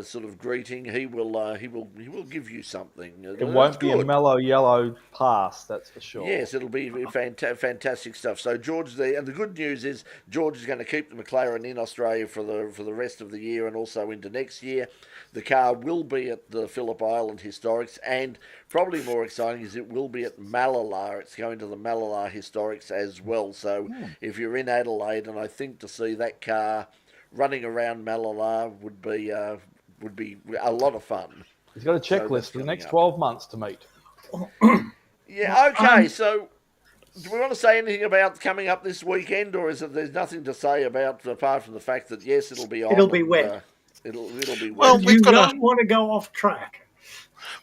sort of greeting, he will give you something. It won't be a mellow yellow pass, that's for sure. Yes, it'll be fantastic stuff. So George there, and the good news is George is going to keep the McLaren in Australia for the rest of the year and also into next year. The car will be at the Phillip Island Historics, and probably more exciting is it will be at Malala. It's going to the Malala Historics as well. So if you're in Adelaide, and I think to see that car running around Malala would be a lot of fun. He's got a checklist for the next 12 months to meet. Yeah, okay. So do we want to say anything about coming up this weekend, or is it there's nothing to say about apart from the fact that yes, it'll be on. It'll be wet. It'll be wet. Well, You don't want to go off track.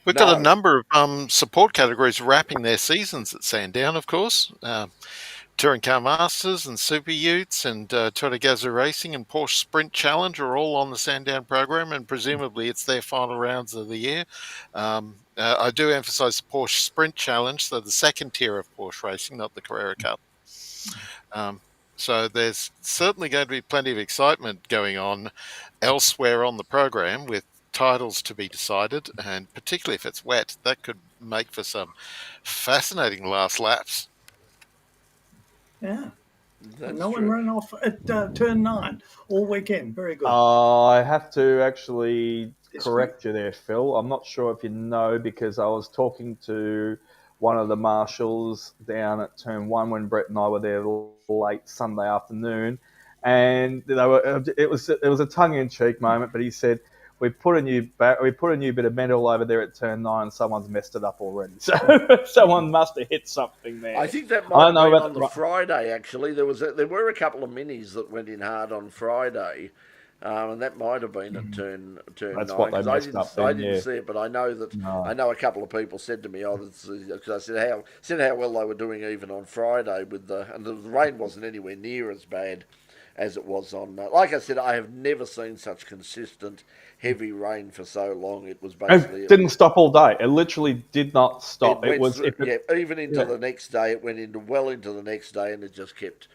We've got a number of support categories wrapping their seasons at Sandown, of course. Touring Car Masters and Super Utes and Tour de Gazoo Racing and Porsche Sprint Challenge are all on the Sandown program, and presumably it's their final rounds of the year. I do emphasise the Porsche Sprint Challenge, so the second tier of Porsche racing, not the Carrera Cup. So there's certainly going to be plenty of excitement going on elsewhere on the program with titles to be decided, and particularly if it's wet, that could make for some fascinating last laps. Yeah. No one ran off at turn 9 all weekend. Very good. I have to actually correct you there, Phil. I'm not sure if you know, because I was talking to one of the marshals down at turn 1 when Brett and I were there late Sunday afternoon, and it was a tongue-in-cheek moment, but he said, We put a new bit of metal over there at turn 9. Someone's messed it up already. So someone must have hit something there. I think that might have been on the Friday. Actually, there were a couple of minis that went in hard on Friday, and that might have been at turn 9. That's what they messed up. I didn't see it, but I know that I know a couple of people said to me, because I said how well they were doing even on Friday and the rain wasn't anywhere near as bad as it was on. Like I said, I have never seen such consistent heavy rain for so long. It was basically it didn't stop all day. It literally did not stop. Even into the next day. It went well into the next day, and it just kept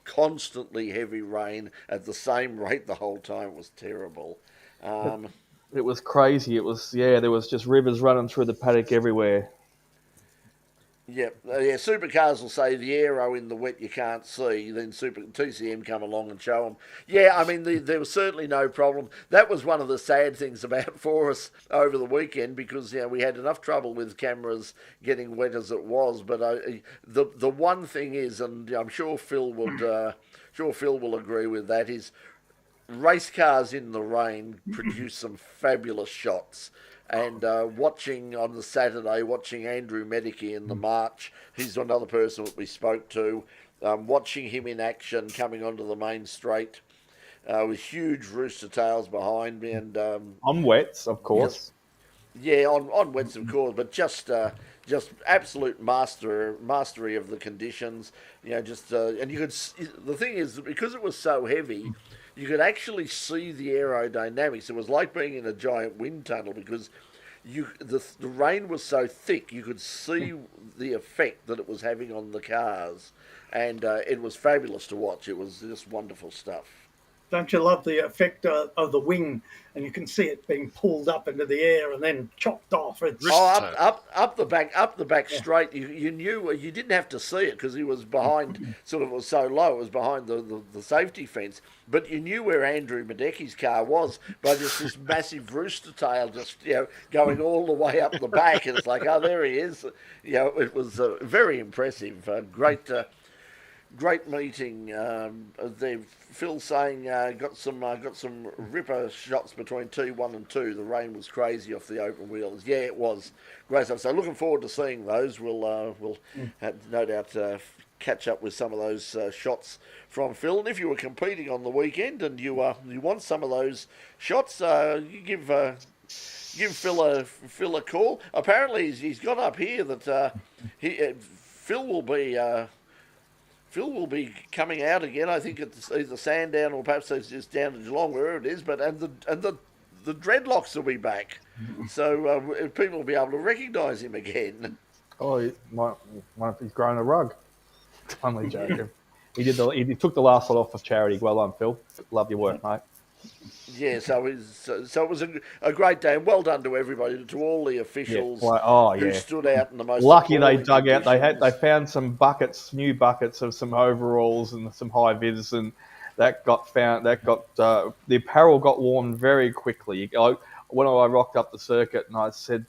constantly heavy rain at the same rate the whole time. It was terrible. It was crazy. It was there was just rivers running through the paddock everywhere. Yeah, Supercars will say the aero in the wet you can't see. Then TCM come along and show them. Yeah, I mean there was certainly no problem. That was one of the sad things about for us over the weekend because we had enough trouble with cameras getting wet as it was. But the one thing is, and I'm sure Phil will agree with that, is race cars in the rain produce some fabulous shots. And watching on the Saturday, watching Andrew Medicki in the March, he's another person that we spoke to, watching him in action coming onto the main straight with huge rooster tails behind me. And on wets, of course. On wets, of course, but just absolute mastery of the conditions. And you could. The thing is, because it was so heavy, you could actually see the aerodynamics. It was like being in a giant wind tunnel because the rain was so thick, you could see the effect that it was having on the cars, and it was fabulous to watch. It was just wonderful stuff. Don't you love the effect of the wing, and you can see it being pulled up into the air and then chopped off? Up the back straight. You knew you didn't have to see it because he was behind. It was so low. It was behind the safety fence, but you knew where Andrew Medecki's car was by just this massive rooster tail just going all the way up the back, and it's like, oh, there he is. It was very impressive. Great meeting. Phil saying got some ripper shots between T1 and 2. The rain was crazy off the open wheels. Yeah, it was great stuff. So looking forward to seeing those. We'll no doubt catch up with some of those shots from Phil. And if you were competing on the weekend and you want some of those shots, you give Phil a call. Apparently he's got up here that Phil will be coming out again. I think it's either Sandown or perhaps it's just down to Geelong, wherever it is. But the dreadlocks will be back, so people will be able to recognise him again. Oh, he might if he's grown a rug. Only joking. He took the last lot off for charity. Well done, Phil. Love your work, mate. Yeah, so it was a great day, and well done to everybody, to all the officials who stood out in the most. Lucky they dug out. They found some new buckets of some overalls and some high vis, and that got found. The apparel got worn very quickly. When I rocked up the circuit, and I said,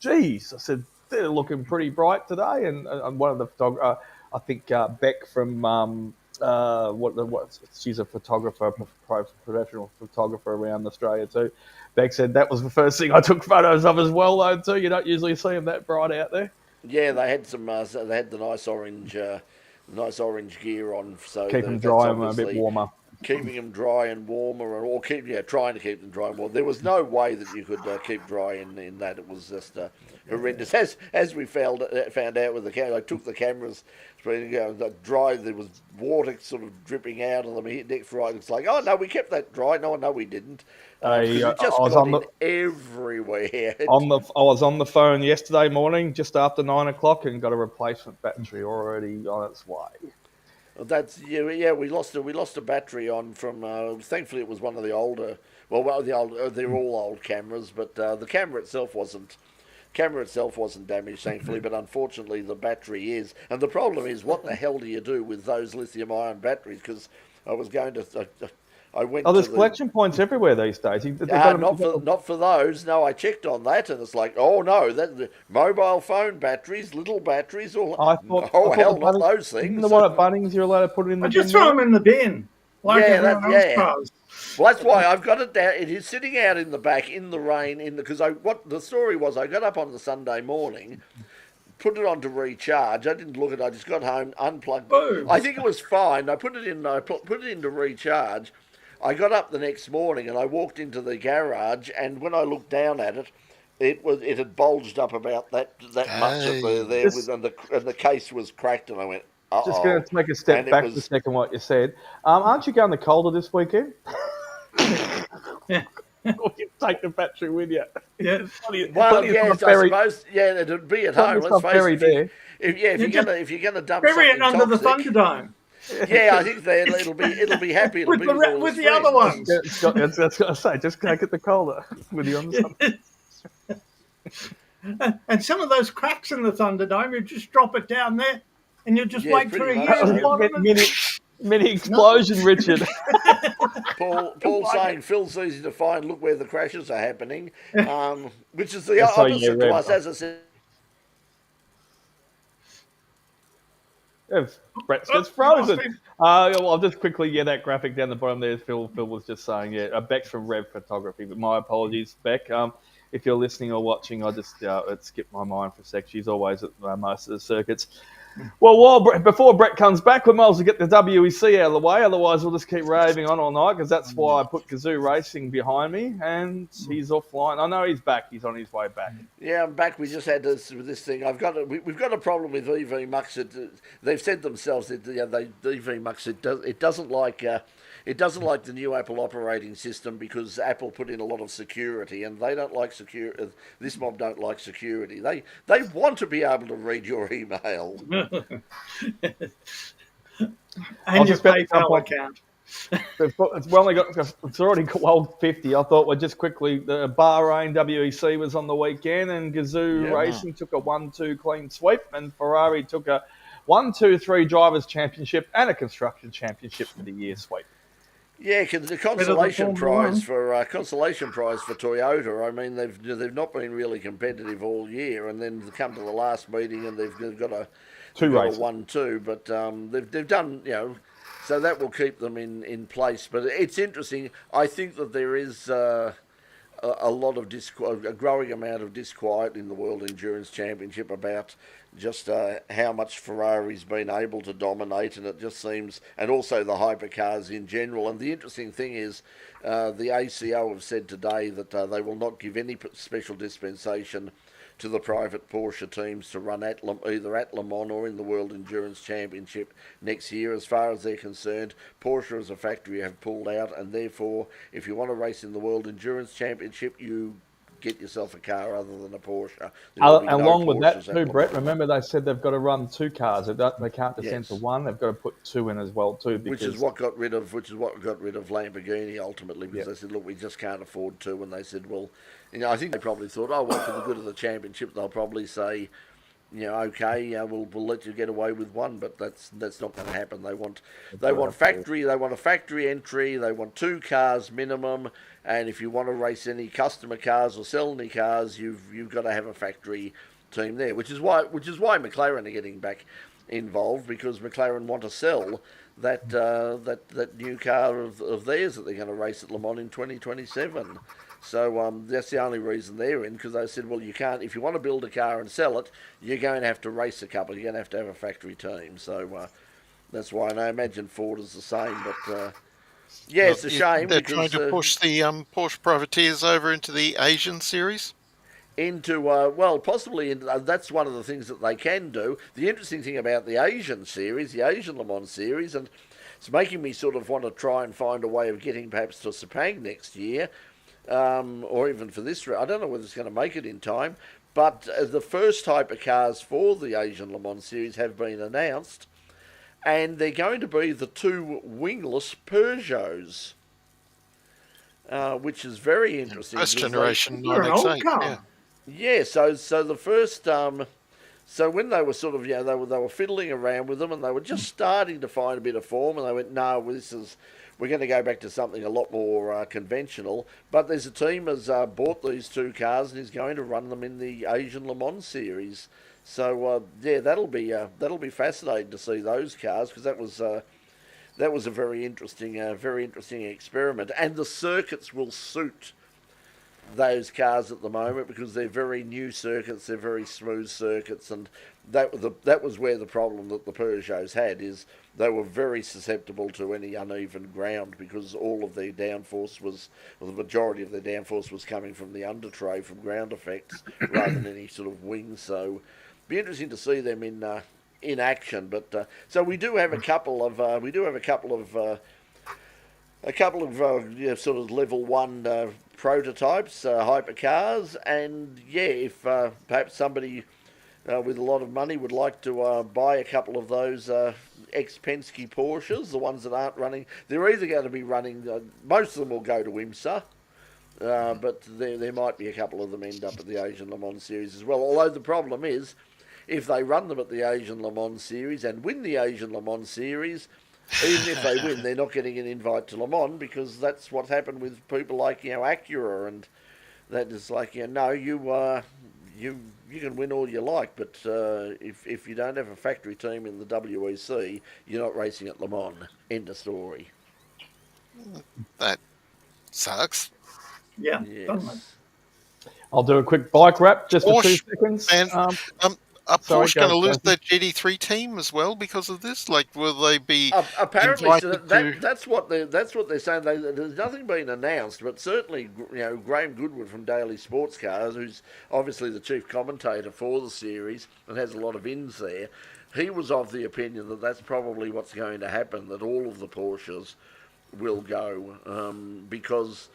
"Geez," I said, "they're looking pretty bright today." And one of the photographers, I think Beck from. She's a photographer, professional photographer around Australia too. Beck said that was the first thing I took photos of as well, though. Too, you don't usually see them that bright out there. Yeah, they had some. They had the nice orange gear on, so keep them dry and a bit warmer. Keeping them dry and warmer, or trying to keep them dry and warm. There was no way that you could keep dry in that. It was just horrendous. As we found out with the camera, I took the cameras, dry. There was water sort of dripping out of them. Next right, it's like, oh no, we kept that dry. No, we didn't. It just got everywhere. I was on the phone yesterday morning, just after 9 o'clock, and got a replacement battery already on its way. That's we lost a battery on from. Thankfully, it was one of the older. They're all old cameras, but the camera itself wasn't damaged, thankfully. But unfortunately, the battery is. And the problem is, what the hell do you do with those lithium-ion batteries? Because I was going to. I went. There's collection points everywhere these days. Not for those. No, I checked on that, and it's like, oh no, the mobile phone batteries, little batteries, all. Not those things. The one at Bunnings, you're allowed to put it in the bin. Just throw them in the bin. Well, that's why I've got it down. It is sitting out in the back in the rain. Because what the story was, I got up on the Sunday morning, put it on to recharge. I didn't look at it. I just got home, unplugged. Boom. I think it was fine. I put it in. I put it into recharge. I got up the next morning and I walked into the garage, and when I looked down at it, it had bulged up about that much of there, and the case was cracked, and I went, uh-oh. Just going to take a step back to second what you said. Aren't you going to Calder this weekend? Yeah. Or you take the battery with you. Yeah. I suppose. Yeah, it'd be at home. Let's face it. If you're gonna dump bury it under the Thunderdome. Yeah, I think it'll be happy. With the other ones. That's what I say. Just take it to Calder with you on the And some of those cracks in the Thunderdome, you just drop it down there, and you just wait for a pretty year. much And so. bottom Mini explosion, Richard. Paul saying Phil's easy to find. Look where the crashes are happening, which is the That's how you opposite get to red. us, as I said. If Brett gets frozen. I'll just quickly get that graphic down the bottom there. Phil was just saying, Beck's from Rev Photography, but my apologies, Beck. If you're listening or watching, I just it skipped my mind for a sec. She's always at most of the circuits. Well, before Brett comes back, we might as well get the WEC out of the way. Otherwise, we'll just keep raving on all night, because that's why I put Kazoo Racing behind me, and he's offline. I know he's back. He's on his way back. Yeah, I'm back. We just had this thing. We've got a problem with EV Mux. They've said themselves that EV Mux it doesn't like the new Apple operating system, because Apple put in a lot of security, and they don't like security. This mob don't like security. They want to be able to read your email. And your PayPal account. It's already got 12:50. I thought we'd just quickly, the Bahrain WEC was on the weekend, and Gazoo Racing took a 1-2 clean sweep, and Ferrari took a 1-2-3 drivers championship and a construction championship for the year sweep. Yeah, the consolation prize for Toyota. I mean, they've not been really competitive all year, and then they come to the last meeting and they've got a 1-2, but they've done, so that will keep them in place. But it's interesting. I think that there is a lot of a growing amount of disquiet in the World Endurance Championship about just how much Ferrari's been able to dominate, and it just seems, and also the hypercars in general. And the interesting thing is, the ACO have said today that they will not give any special dispensation to the private Porsche teams to run either at Le Mans or in the World Endurance Championship next year. As far as they're concerned, Porsche as a factory have pulled out, and therefore, if you want to race in the World Endurance Championship, you get yourself a car other than a Porsche. Along with that too, Brett, remember they said they've got to run 2 cars. They can't descend to 1. They've got to put 2 in as well too. Which is what got rid of Lamborghini ultimately, because they said, look, we just can't afford 2, and they said, well, I think they probably thought, for the good of the championship, they'll probably say, okay, we'll let you get away with 1, but that's not going to happen. They want a factory entry. They want 2 cars minimum, and if you want to race any customer cars or sell any cars, you've got to have a factory team there. Which is why McLaren are getting back involved, because McLaren want to sell that new car of theirs that they're going to race at Le Mans in 2027. So that's the only reason they're in, because they said, well, you can't, if you want to build a car and sell it, you're going to have to race a couple. You're going to have a factory team. So that's why, and I imagine Ford is the same. But it's a shame. They're trying to push the Porsche privateers over into the Asian series. Possibly, that's one of the things that they can do. The interesting thing about the Asian series, the Asian Le Mans series, and it's making me sort of want to try and find a way of getting perhaps to Sepang next year, or even for this. I don't know whether it's going to make it in time, but the first hypercars for the Asian Le Mans series have been announced, and they're going to be the 2 wingless Peugeots, which is very interesting. First generation 9X8, yeah. So the first, so when they were sort of, they were fiddling around with them, and they were just starting to find a bit of form, and they went, no, we're going to go back to something a lot more conventional. But there's a team has bought these 2 cars and is going to run them in the Asian Le Mans series. So that'll be fascinating to see those cars, because that was a very interesting experiment. And the circuits will suit those cars at the moment, because they're very new circuits, they're very smooth circuits, and that was where the problem that the Peugeots had is they were very susceptible to any uneven ground, because all of their downforce the majority of their downforce was coming from the undertray, from ground effects, rather than any sort of wings. So be interesting to see them in action. But so we do have a couple of sort of level 1 prototypes, hypercars, and if perhaps somebody with a lot of money would like to buy a couple of those ex-Penske Porsches, the ones that aren't running, they're either going to be running, most of them will go to IMSA, but there might be a couple of them end up at the Asian Le Mans Series as well. Although the problem is, if they run them at the Asian Le Mans Series and win the Asian Le Mans Series, even if they win, they're not getting an invite to Le Mans, because that's what happened with people like Acura, and that is like no, you can win all you like, but if you don't have a factory team in the WEC, you're not racing at Le Mans. End of story. That sucks. Yeah. Yes. I'll do a quick bike wrap just for 2 Porsche, seconds. And are sorry, Porsche going to lose go. their GT3 team as well because of this? Like, will they be apparently invited to... that's what they're saying. There's nothing been announced, but certainly Graham Goodwood from Daily Sports Cars, who's obviously the chief commentator for the series and has a lot of ins there, he was of the opinion that that's probably what's going to happen, that all of the Porsches will go, because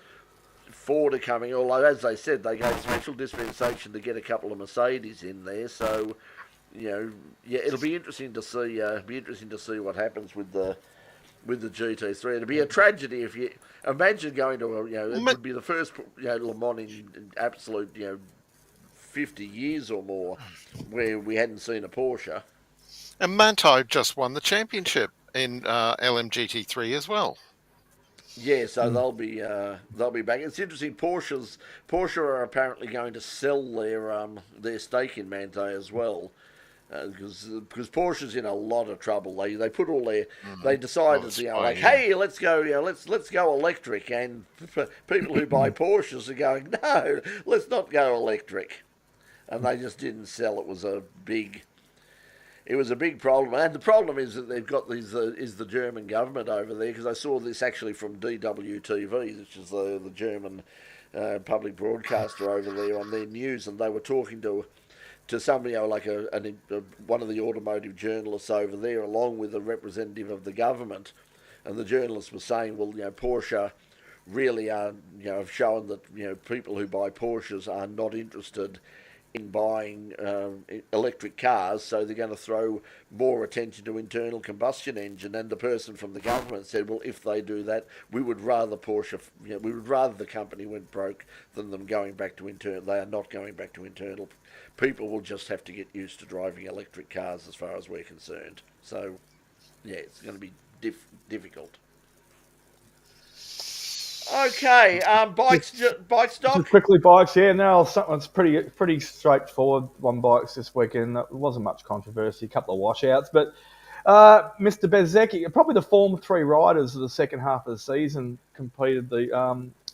Ford are coming, although as they said they gave special dispensation to get a couple of Mercedes in there, so it'll be interesting to see what happens with the GT3. It'd be a tragedy if you imagine going to it would be the first Le Mans in absolute 50 years or more where we hadn't seen a Porsche. And Manthey just won the championship in LMGT3 as well. Yeah, so they'll be back. It's interesting. Porsche are apparently going to sell their stake in Manthey as well, because Porsche's in a lot of trouble. They put all their they decided hey, let's go let's go electric, and people who buy Porsches are going, no, let's not go electric, and they just didn't sell. It was a big problem, and the problem is that they've got these is the German government over there, because I saw this actually from DWTV, which is the German public broadcaster over there, on their news, and they were talking to somebody like one of the automotive journalists over there, along with a representative of the government, and the journalist was saying, well, Porsche really are have shown that people who buy Porsches are not interested in buying electric cars, so they're going to throw more attention to internal combustion engine. And the person from the government said, well, if they do that, we would rather we would rather the company went broke than them going back to internal. They are not going back to internal. People will just have to get used to driving electric cars as far as we're concerned. So, yeah, it's going to be difficult. Okay, bike stock. Just quickly, bikes. Yeah, no, it's pretty straightforward on bikes this weekend. There wasn't much controversy, a couple of washouts, but Mr. Bezzecchi, probably the Form 3 riders of the second half of the season, completed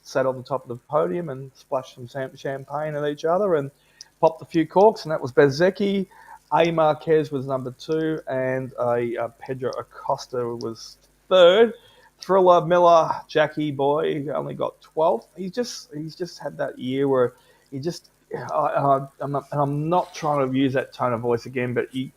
sat on the top of the podium and splashed some champagne at each other and popped a few corks, and that was Bezzecchi. A. Marquez was number 2, and Pedro Acosta was 3rd. Thriller, Miller, Jackie Boy only got 12th. He's just had that year where he just. I'm not trying to use that tone of voice again, but he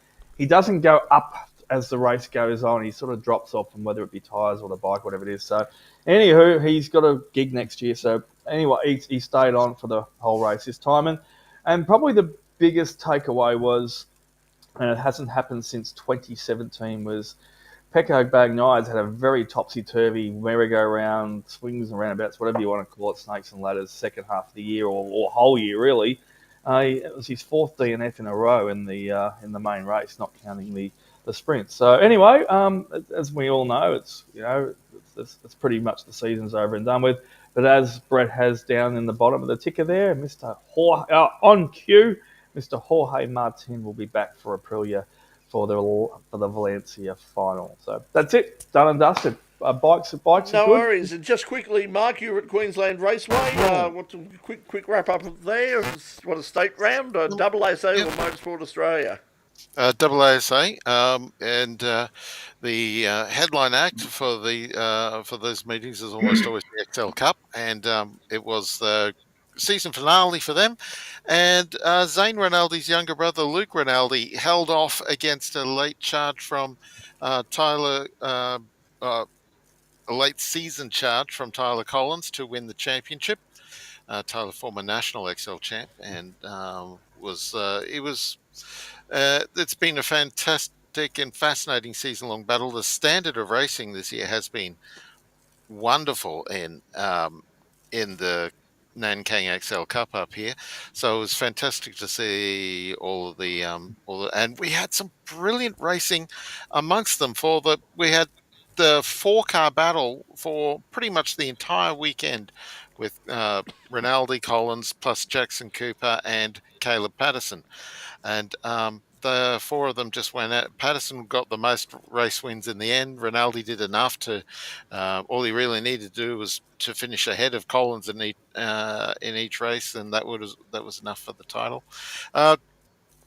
doesn't go up as the race goes on. He sort of drops off, from whether it be tyres or the bike, whatever it is. So, anywho, he's got a gig next year. So, anyway, he stayed on for the whole race this time, and probably the biggest takeaway was, and it hasn't happened since 2017, was Pecco Bagnaia had a very topsy-turvy merry-go-round, swings and roundabouts, whatever you want to call it, snakes and ladders, second half of the year, or whole year, really. It was his 4th DNF in a row in the main race, not counting the sprint. So anyway, as we all know, it's pretty much the season's over and done with. But as Brett has down in the bottom of the ticker there, on cue, Mr. Jorge Martin will be back for Aprilia for the Valencia final. So that's it, done and dusted. Bikes No are good. worries. And just quickly, Mark, you're at Queensland Raceway. What's a quick wrap up there? What a state round? Double ASA or Motorsport Australia? Double ASA, and the headline act for those meetings is almost always the XL Cup, and it was the season finale for them, and Zane Rinaldi's younger brother Luke Rinaldi held off against a late charge from Tyler, a late season charge from Tyler Collins to win the championship. Tyler, former national XL champ, and it's been a fantastic and fascinating season-long battle. The standard of racing this year has been wonderful in the Nankang XL Cup up here, so it was fantastic to see and we had some brilliant racing amongst them. We had the 4-car battle for pretty much the entire weekend with Rinaldi, Collins, plus Jackson Cooper and Caleb Patterson. And the four of them just went out. Patterson got the most race wins in the end. Rinaldi did enough to. All he really needed to do was to finish ahead of Collins in each race, and that was enough for the title.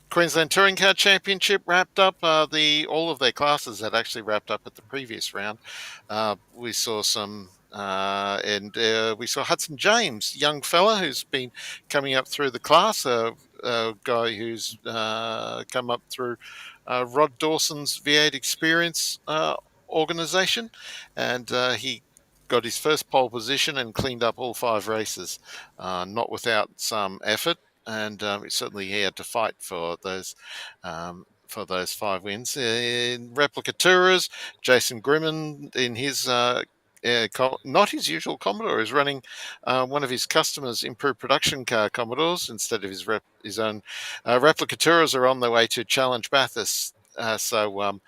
Queensland Touring Car Championship wrapped up. All of their classes had actually wrapped up at the previous round. We saw we saw Hudson James, young fella who's been coming up through the class, a guy who's come up through Rod Dawson's V8 Experience organisation, and he got his first pole position and cleaned up all 5 races, not without some effort. And certainly he had to fight for those 5 wins. In replica tourers, Jason Grimman in his not his usual Commodore, is running one of his customers' improved production car Commodores instead of his own. Replica tourers are on their way to Challenge Bathurst, so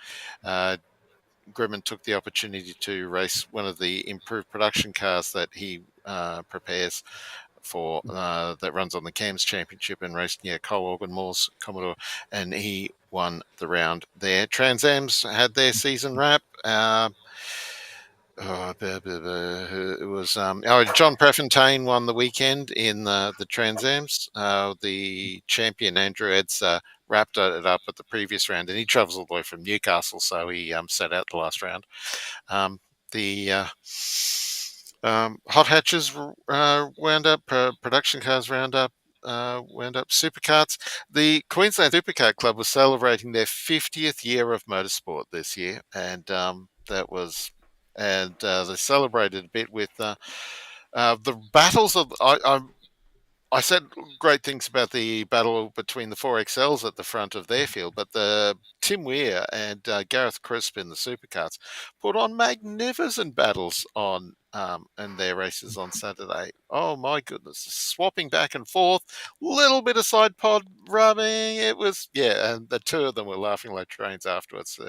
Grimman took the opportunity to race one of the improved production cars that he prepares for that runs on the CAMS Championship and raced near Cole Organ Moore's Commodore, and he won the round there. Trans Am's had their season wrap. It was John Prefontaine won the weekend in the Trans Ams. The champion Andrew Eds wrapped it up at the previous round, and he travels all the way from Newcastle, so he sat out the last round. The hot hatches wound up, production cars wound up Supercars. The Queensland Supercar Club was celebrating their 50th year of motorsport this year, and they celebrated a bit with the battles of. I said great things about the battle between the 4XLs at the front of their field, but the Tim Weir and Gareth Crisp in the Supercars put on magnificent battles on in their races on Saturday. Oh my goodness, swapping back and forth, little bit of side pod rubbing. It was and the two of them were laughing like trains afterwards,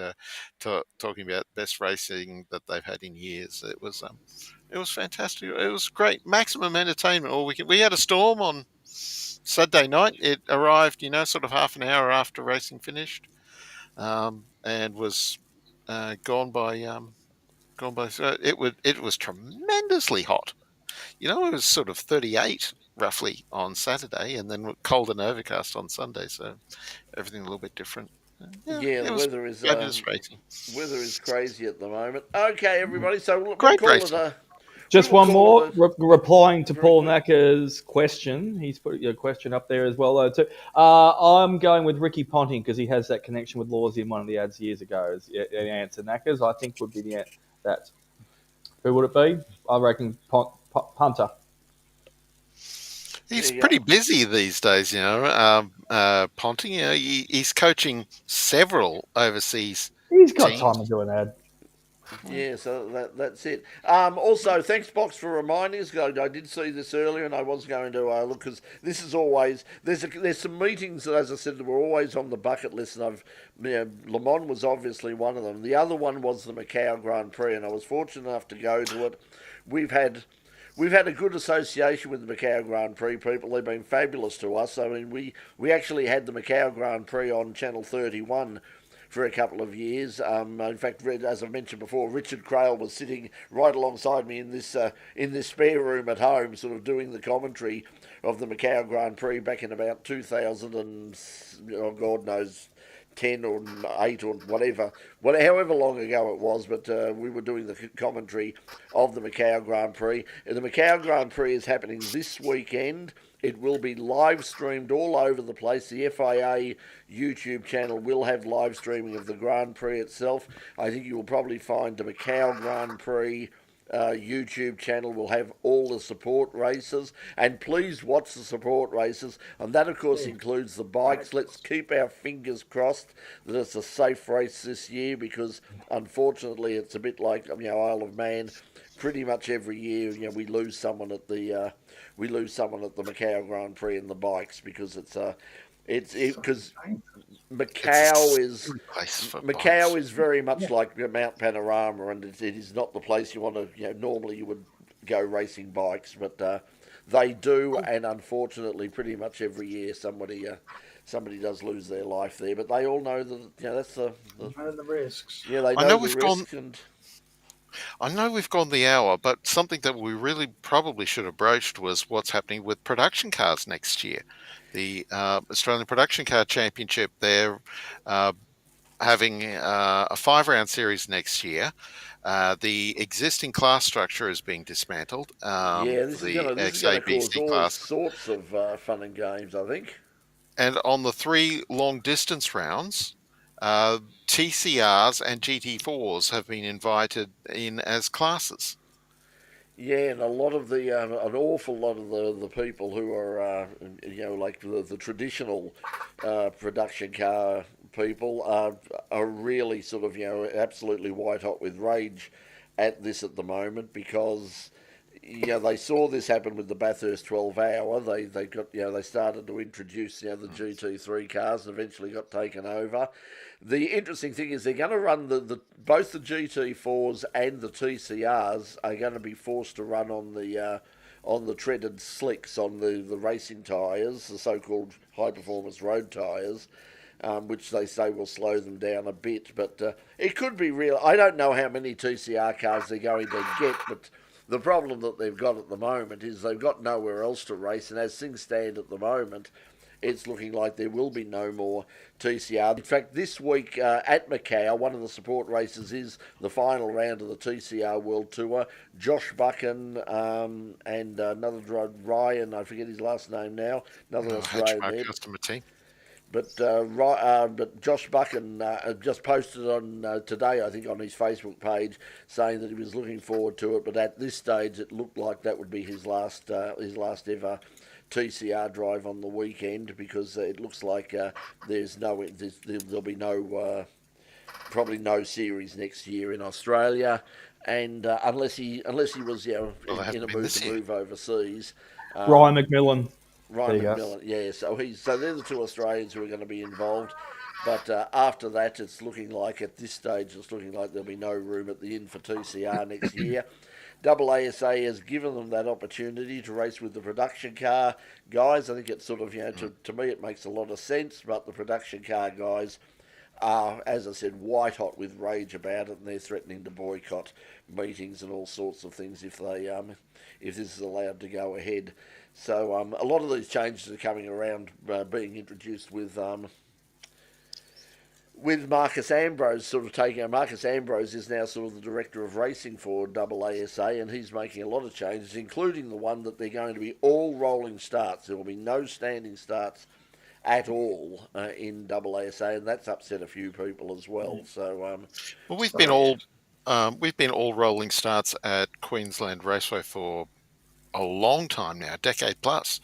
talking about best racing that they've had in years. It was fantastic. It was great. Maximum entertainment all weekend. We had a storm on Saturday night. It arrived, sort of half an hour after racing finished, and was gone by. So it was tremendously hot. It was sort of 38 roughly on Saturday, and then cold and overcast on Sunday. So everything a little bit different. The weather is racing. Weather is crazy at the moment. Okay, everybody. So we'll Great call racing. it Just one more, replying to Paul Knacker's question. He's put your question up there as well, though, too. I'm going with Ricky Ponting because he has that connection with Lawsy in one of the ads years ago. As the answer, Knackers, I think, would be that. Who would it be? I reckon Punter. He's pretty busy these days, Ponting. He's coaching several overseas He's got teams. time to do an ad. Yeah, so that's it. Also, thanks, Box, for reminding us. I did see this earlier, and I was going to look, because this is always there's some meetings that, as I said, that were always on the bucket list, and Le Mans was obviously one of them. The other one was the Macau Grand Prix, and I was fortunate enough to go to it. We've had a good association with the Macau Grand Prix people. They've been fabulous to us. I mean, we actually had the Macau Grand Prix on Channel 31 for a couple of years. In fact, as I mentioned before, Richard Crail was sitting right alongside me in this spare room at home, sort of doing the commentary of the Macau Grand Prix back in about 2000 and God knows, 10 or 8 or however long ago it was, but we were doing the commentary of the Macau Grand Prix. And the Macau Grand Prix is happening this weekend. It will be live streamed all over the place. The FIA YouTube channel will have live streaming of the Grand Prix itself. I think you will probably find the Macau Grand Prix YouTube channel will have all the support races, and please watch the support races, and that of course includes the bikes. Let's keep our fingers crossed that it's a safe race this year, because unfortunately it's a bit like Isle of Man. Pretty much every year, we lose someone at the Macau Grand Prix in the bikes, because because Macau is very much like Mount Panorama, and it is not the place you want to. Normally you would go racing bikes, but they do, and unfortunately, pretty much every year somebody does lose their life there. But they all know that that's the risks. Yeah, they know the risks. I know we've gone the hour, but something that we really probably should have broached was what's happening with production cars next year. The Australian Production Car Championship, they're having a 5-round series next year. The existing class structure is being dismantled. This is going to cause all sorts of fun and games, I think. And on the 3 long-distance rounds, TCRs and GT4s have been invited in as classes. Yeah, and a lot of an awful lot of the people who are, like the traditional production car people are really sort of, absolutely white hot with rage at this at the moment, because they saw this happen with the Bathurst 12 Hour. They got they started to introduce the GT3 cars, and eventually got taken over. The interesting thing is they're going to run both the GT4s and the TCRs are going to be forced to run on the treaded slicks, on the racing tyres, the so-called high performance road tyres. Which they say will slow them down a bit, but it could be real. I don't know how many TCR cars they're going to get, but the problem that they've got at the moment is they've got nowhere else to race, and as things stand at the moment, it's looking like there will be no more TCR. In fact, this week at Macau, one of the support races is the final round of the TCR World Tour. Josh Buchan and another driver, Ryan, I forget his last name now, another Australian there. But Josh Buchan just posted on today, I think, on his Facebook page, saying that he was looking forward to it. But at this stage, it looked like that would be his last ever TCR drive on the weekend, because it looks like there'll be probably no series next year in Australia, and unless he was in a mood to move overseas. Ryan McMillan. Ryan McMillan, yeah. So they're the 2 Australians who are going to be involved. But after that, it's looking like there'll be no room at the inn for TCR next year. AASA has given them that opportunity to race with the production car guys. I think it's sort of, to me it makes a lot of sense, but the production car guys are, as I said, white hot with rage about it, and they're threatening to boycott meetings and all sorts of things if this is allowed to go ahead. So a lot of these changes are coming around, being introduced with Marcus Ambrose sort of taking. Marcus Ambrose is now sort of the director of racing for AASA, and he's making a lot of changes, including the one that they're going to be all rolling starts. There will be no standing starts at all in AASA, and that's upset a few people as well. So we've been all rolling starts at Queensland Raceway for a long time now, decade plus,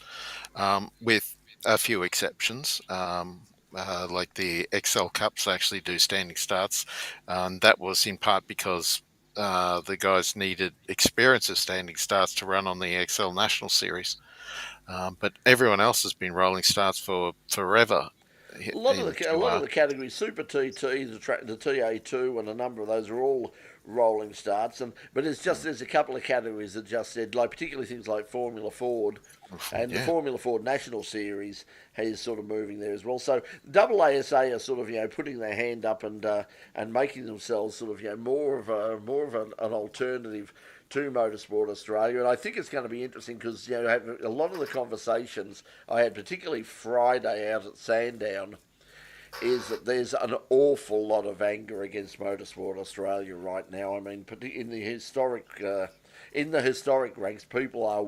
with a few exceptions. Like the XL Cups actually do standing starts. That was in part because the guys needed experience of standing starts to run on the XL National Series. But everyone else has been rolling starts for forever. A lot of the categories, Super TT, the TA2, and a number of those are all rolling starts. But there's a couple of categories that just said, like particularly things like Formula Ford, and the Formula Ford National Series is sort of moving there as well. So AASA are sort of putting their hand up and making themselves sort of more of an alternative to Motorsport Australia, and I think it's going to be interesting because a lot of the conversations I had, particularly Friday out at Sandown, is that there's an awful lot of anger against Motorsport Australia right now. I mean, in the historic ranks, people are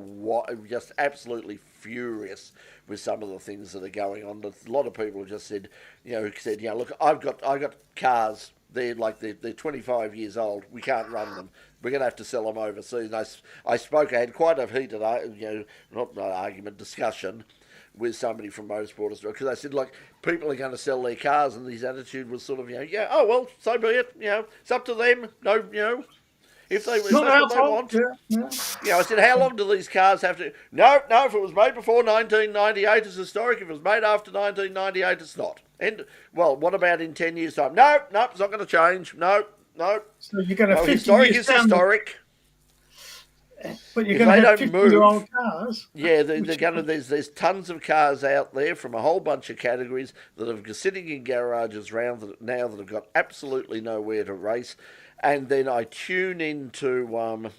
just absolutely furious with some of the things that are going on. A lot of people have just said, look, I've got cars. They're 25 years old. We can't run them, we're going to have to sell them overseas. And I had quite a heated, discussion with somebody from Motorsport Australia, because I said, like, people are going to sell their cars, and his attitude was sort of, oh, well, so be it, it's up to them, if that's what they want. I said, how long do these cars have to... No, if it was made before 1998, it's historic. If it was made after 1998, it's not. And, well, what about in 10 years' time? No, it's not going to change. No. So you're going to historic is historic. But you're going to have 50-year-old cars. Yeah, they're going to. There's tons of cars out there from a whole bunch of categories that are sitting in garages now that have got absolutely nowhere to race. And then I tune into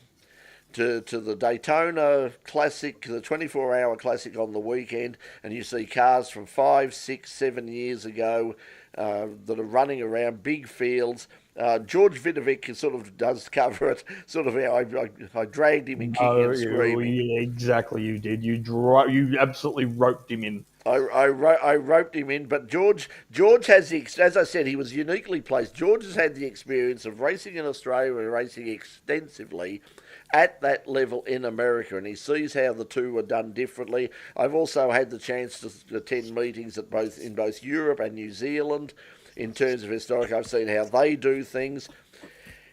to the Daytona Classic, the 24-hour Classic on the weekend, and you see cars from 5, 6, 7 years ago that are running around big fields. George Vidovic sort of does cover it. Sort of how I dragged him in kicking and screaming. Yeah, exactly, you did. You absolutely roped him in. I roped him in, but George has as I said, he was uniquely placed. George has had the experience of racing in Australia and racing extensively at that level in America, and he sees how the two are done differently. I've also had the chance to attend meetings in both Europe and New Zealand. In terms of historic, I've seen how they do things.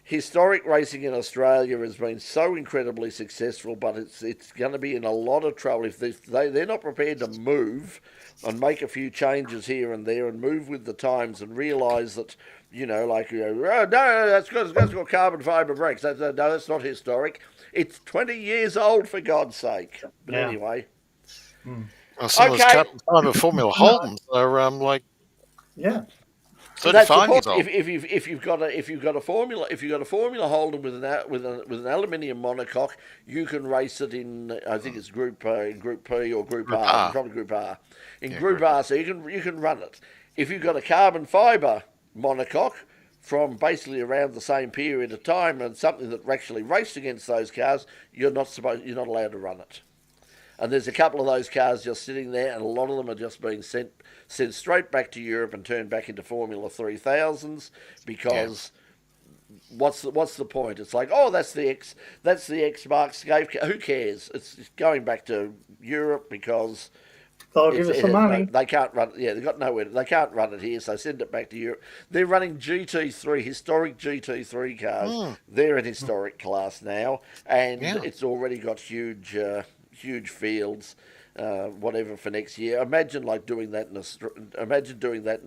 Historic racing in Australia has been so incredibly successful, but it's going to be in a lot of trouble if they're not prepared to move and make a few changes here and there and move with the times and realise that, no, that's got carbon fibre brakes. No, that's not historic. It's 20 years old, for God's sake. But anyway. Well, some of those carbon fibre Formula Holdens are Yeah. So that's the point. If you've got a Formula Holden with an aluminium monocoque, you can race it in, I think it's Group P or Group R, probably Group R. Group R, so you can run it. If you've got a carbon fibre monocoque from basically around the same period of time and something that actually raced against those cars, you're not allowed to run it. And there's a couple of those cars just sitting there, and a lot of them are just being sent straight back to Europe and turned back into Formula 3000s because what's the point? It's like, that's the X marks escape. Who cares? It's going back to Europe because they'll give us the money. They can't run. Yeah, they've got nowhere. They can't run it here, so send it back to Europe. They're running historic GT3 cars. They're in historic class now, and it's already got huge fields, whatever, for next year. Imagine doing that in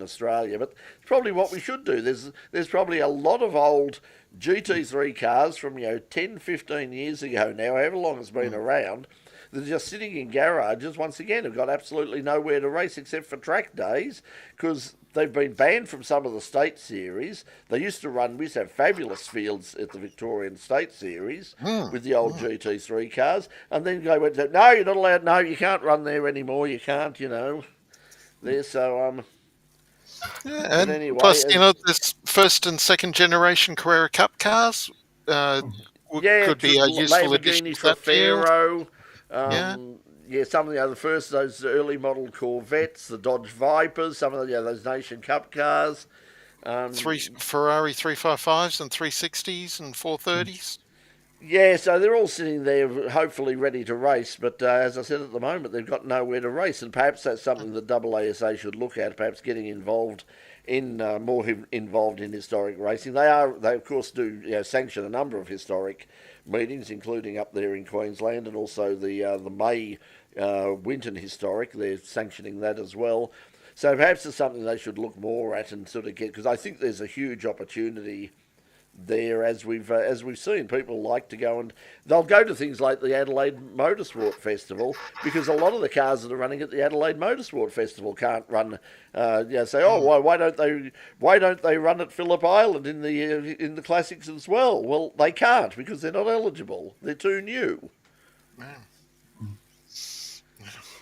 Australia, but it's probably what we should do. There's probably a lot of old GT3 cars from 10, 15 years ago now, however long it's been around. They're just sitting in garages. Once again, have got absolutely nowhere to race except for track days because they've been banned from some of the state series. We used to have fabulous fields at the Victorian State Series with the old GT3 cars. And then they went, no, you're not allowed, no, you can't run there anymore, you can't, there. So, and anyway, plus, this first and second generation Carrera Cup cars could be a useful addition to that field. Some of the other those early model Corvettes, the Dodge Vipers, some of those Nation Cup cars. Ferrari 355s and 360s and 430s. Yeah, so they're all sitting there hopefully ready to race, but as I said, at the moment they've got nowhere to race, and perhaps that's something that AASA should look at, perhaps getting involved in more involved in historic racing. They of course do sanction a number of historic meetings, including up there in Queensland, and also the May Winton Historic. They're sanctioning that as well. So perhaps it's something they should look more at and sort of get, because I think there's a huge opportunity there, as we've seen. People like to go, and they'll go to things like the Adelaide Motorsport Festival, because a lot of the cars that are running at the Adelaide Motorsport Festival can't run. Say, why don't they run at Phillip Island in the classics as well? Well, they can't because they're not eligible. They're too new.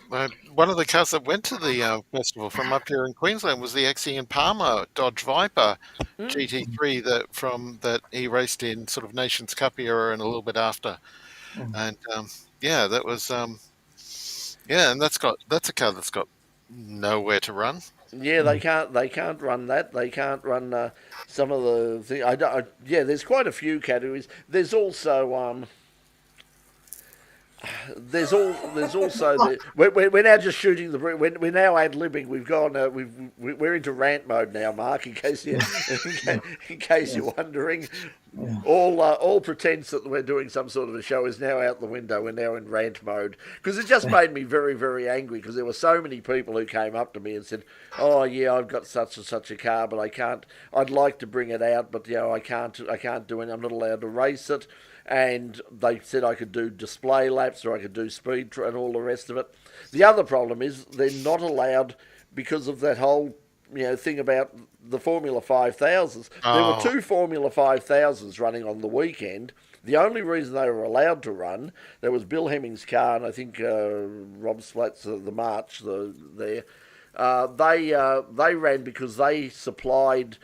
One of the cars that went to the festival from up here in Queensland was the Axion Palmer Dodge Viper GT3 that he raced in sort of Nations Cup era and a little bit after, and that was and that's a car that's got nowhere to run. Yeah, they can't. They can't run that. They can't run some of the thing. Yeah, there's quite a few categories. There's also There's also we're now just shooting the we're now ad libbing. We've gone we're into rant mode now, Mark. In case you in case you're wondering, all pretense that we're doing some sort of a show is now out the window. We're now in rant mode because it just made me very, very angry because there were so many people who came up to me and said, "Oh yeah, I've got such and such a car, but I can't. I'd like to bring it out, but I can't do it. I'm not allowed to race it." And they said I could do display laps or I could do speed and all the rest of it. The other problem is they're not allowed because of that whole thing about the Formula 5000s. There were 2 Formula 5000s running on the weekend. The only reason they were allowed to run, there was Bill Hemming's car and I think Rob Slat's the March there. They ran because they supplied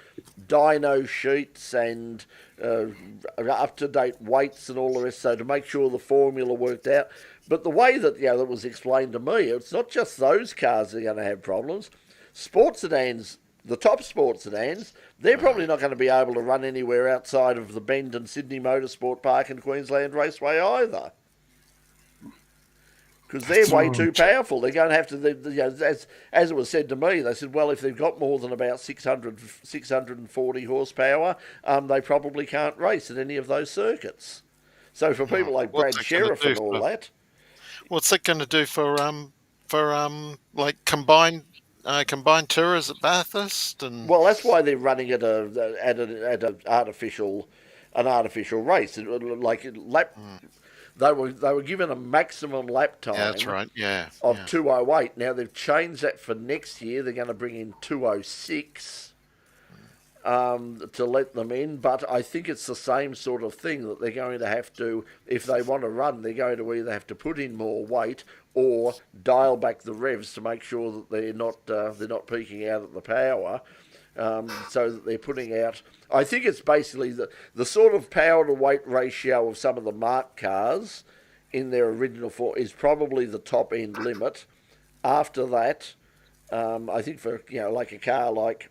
dyno sheets and up-to-date weights and all the rest, so to make sure the formula worked out. But the way that that was explained to me, it's not just those cars that are going to have problems. Sports sedans, the top sports sedans, they're probably not going to be able to run anywhere outside of the Bend and Sydney Motorsport Park and Queensland Raceway either. Because they're way too powerful. They're going to have to, as it was said to me, they said, well, if they've got more than about 640 horsepower, they probably can't race at any of those circuits. So for people like Brad Sheriff and all that. What's that going to do for like combined tours at Bathurst? And well, that's why they're running at an artificial race, like lap. They were given a maximum lap time. Yeah, that's right. Yeah. Of 2:08. Now they've changed that for next year. They're going to bring in 2:06 to let them in. But I think it's the same sort of thing that they're going to have to, if they want to run, they're going to either have to put in more weight or dial back the revs to make sure that they're not peaking out at the power. So that they're putting out, I think it's basically the sort of power to weight ratio of some of the Mark cars in their original form is probably the top end limit. After that, I think for like a car like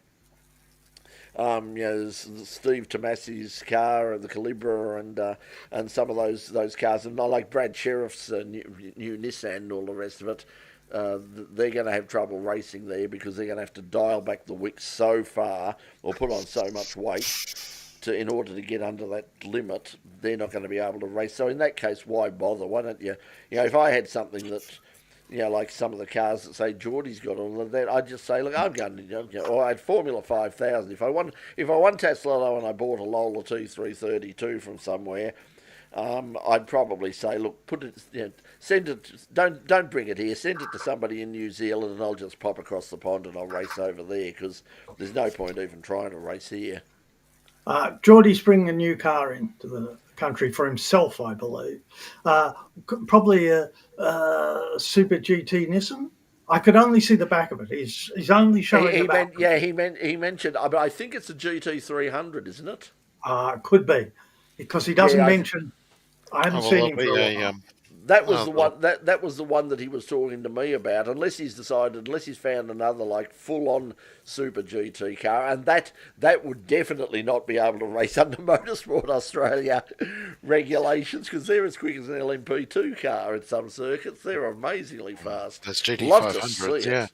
Steve Tomasi's car and the Calibra and some of those cars, and not like Brad Sheriff's new Nissan and all the rest of it. They're going to have trouble racing there because they're going to have to dial back the wick so far or put on so much weight in order to get under that limit. They're not going to be able to race. So in that case, why bother? Why don't you? If I had something that, like some of the cars that say Geordie's got all of that, I'd just say, look, I'm going to, or I had Formula 5000. If I won Taslotto and I bought a Lola T332 from somewhere, I'd probably say, look, put it, send it. Don't bring it here. Send it to somebody in New Zealand, and I'll just pop across the pond and I'll race over there because there's no point even trying to race here. Geordie's bringing a new car into the country for himself, I believe. Probably a Super GT Nissan. I could only see the back of it. He's only showing the back. He mentioned, but I think it's a GT300, isn't it? Could be, because he doesn't mention. I haven't seen him for a while. That was the one. That was the one that he was talking to me about. Unless he's found another like full-on Super GT car, and that would definitely not be able to race under Motorsport Australia regulations because they're as quick as an LMP2 car at some circuits. They're amazingly fast. That's GT500s, yeah.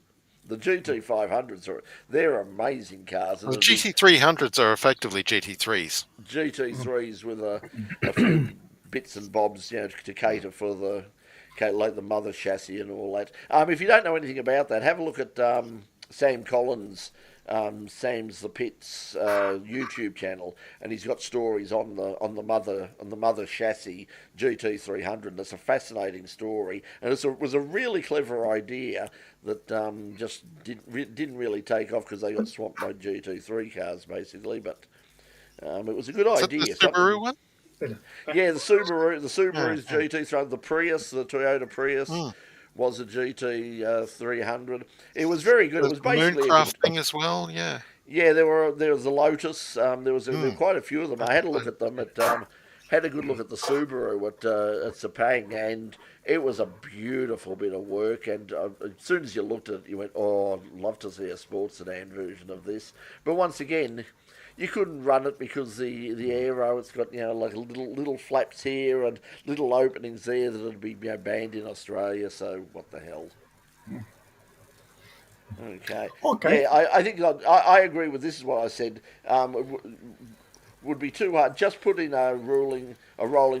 The GT500s they're amazing cars. The GT300s are effectively GT3s. GT3s with a few bits and bobs, to cater for like the mother chassis and all that. If you don't know anything about that, have a look at Sam Collins, Sam's the Pits YouTube channel, and he's got stories on the mother chassis GT300. And it's a fascinating story, and it was a really clever idea that just didn't really take off because they got swamped by GT3 cars basically. But it was a good idea. Is that the Subaru one? Yeah, the Subaru's GT300, the Prius, the Toyota Prius was a GT300. It was very good. It was basically Mooncrafting as well. Yeah. Yeah, there was a Lotus. There was quite a few of them. I had a look at them at had a good look at the Subaru at Sepang, and it was a beautiful bit of work. And as soon as you looked at it, you went, "Oh, I'd love to see a sports sedan version of this." But once again, you couldn't run it because the aero, it's got like little flaps here and little openings there that would be banned in Australia. So what the hell? Okay. Yeah, I think I agree with this. Is what I said. Would be too hard. Just put in a rolling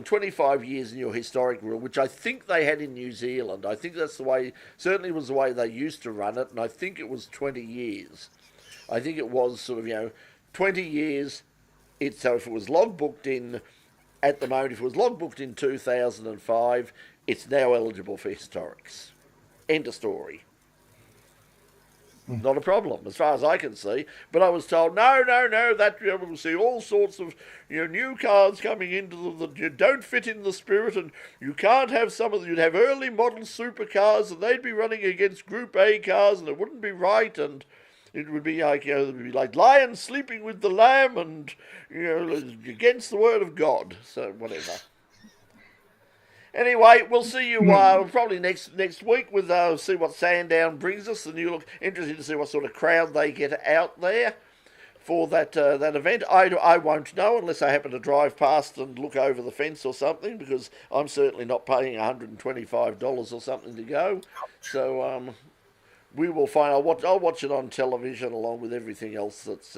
25 years in your historic rule, which I think they had in New Zealand. I think that's the way. Certainly was the way they used to run it, and I think it was 20 years. I think it was sort of 20 years. So if it was logbooked in, at the moment, if it was logbooked in 2005, it's now eligible for historics. End of story. Not a problem, as far as I can see. But I was told, no, that we'll see all sorts of new cars coming into the don't fit in the spirit, and you can't have some of them. You'd have early model supercars, and they'd be running against Group A cars, and it wouldn't be right, and it would be like it would be like lion sleeping with the lamb, and against the word of God. So whatever. Anyway, we'll see you probably next week with see what Sandown brings us. And you look interested to see what sort of crowd they get out there for that event. I won't know unless I happen to drive past and look over the fence or something, because I'm certainly not paying $125 or something to go. So we will find. I'll watch it on television along with everything else that's.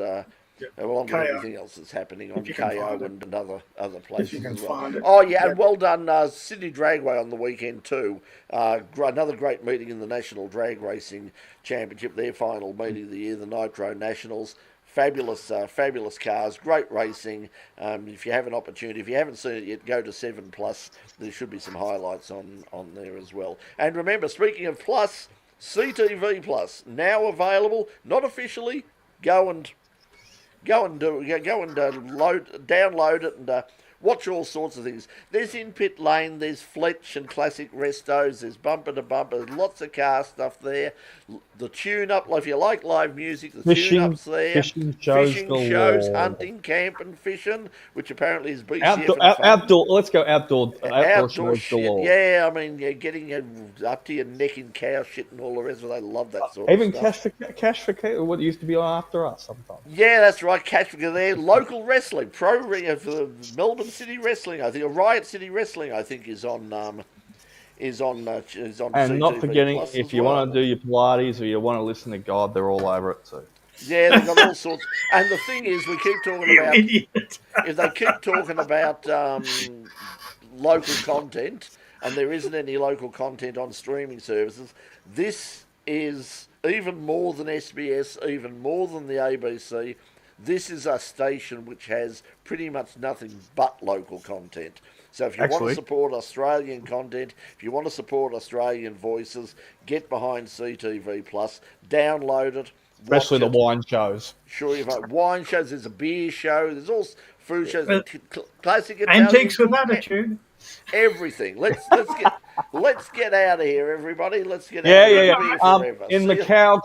Along with everything else that's happening on KO and other places as well. Oh, yeah, and well done Sydney Dragway on the weekend too. Another great meeting in the National Drag Racing Championship, their final meeting of the year, the Nitro Nationals. Fabulous cars, great racing. If you have an opportunity, if you haven't seen it yet, go to 7+. There should be some highlights on there as well. And remember, speaking of Plus, CTV Plus, now available, not officially, go and download it and watch all sorts of things. There's In Pit Lane, there's Fletch and Classic Restos, there's Bumper to Bumper, there's lots of car stuff there. The tune-up, if you like live music, the tune-up's there. Fishing shows, hunting, camping, fishing, which apparently is BCF. Outdoor, let's go outdoor shows shit. galore. Yeah, I mean, getting up to your neck in cow shit and all the rest of it. They love that sort Even of stuff. Even Cash for what used to be on After Us sometimes. Yeah, that's right. Cash for there. Local wrestling, pro for the Melbourne City Wrestling. I think Riot City Wrestling. I think is on. Is on And CTV not forgetting, Plus if as you well. want to do your Pilates or you want to listen to God, they're all over it too. Yeah, they've got all sorts. And the thing is, we keep talking about if they keep talking about local content, and there isn't any local content on streaming services. This is even more than SBS, even more than the ABC. This is a station which has pretty much nothing but local content. So if you want to support Australian content, if you want to support Australian voices, get behind CTV Plus, download it. Especially the wine shows. Sure, you've got wine shows. There's a beer show. There's all food shows. Classic Italian, Antiques with attitude. Everything. Let's get out of here, everybody. Let's get out. Yeah. In the Macau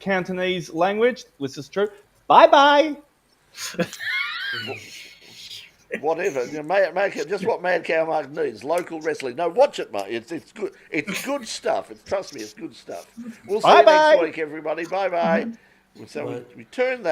Cantonese language, this is true. Bye. Whatever, just what Mad Cow Mark needs. Local wrestling. No, watch it, mate. It's good. It's good stuff. Trust me, it's good stuff. We'll see you next week, everybody. Bye. So we turn that.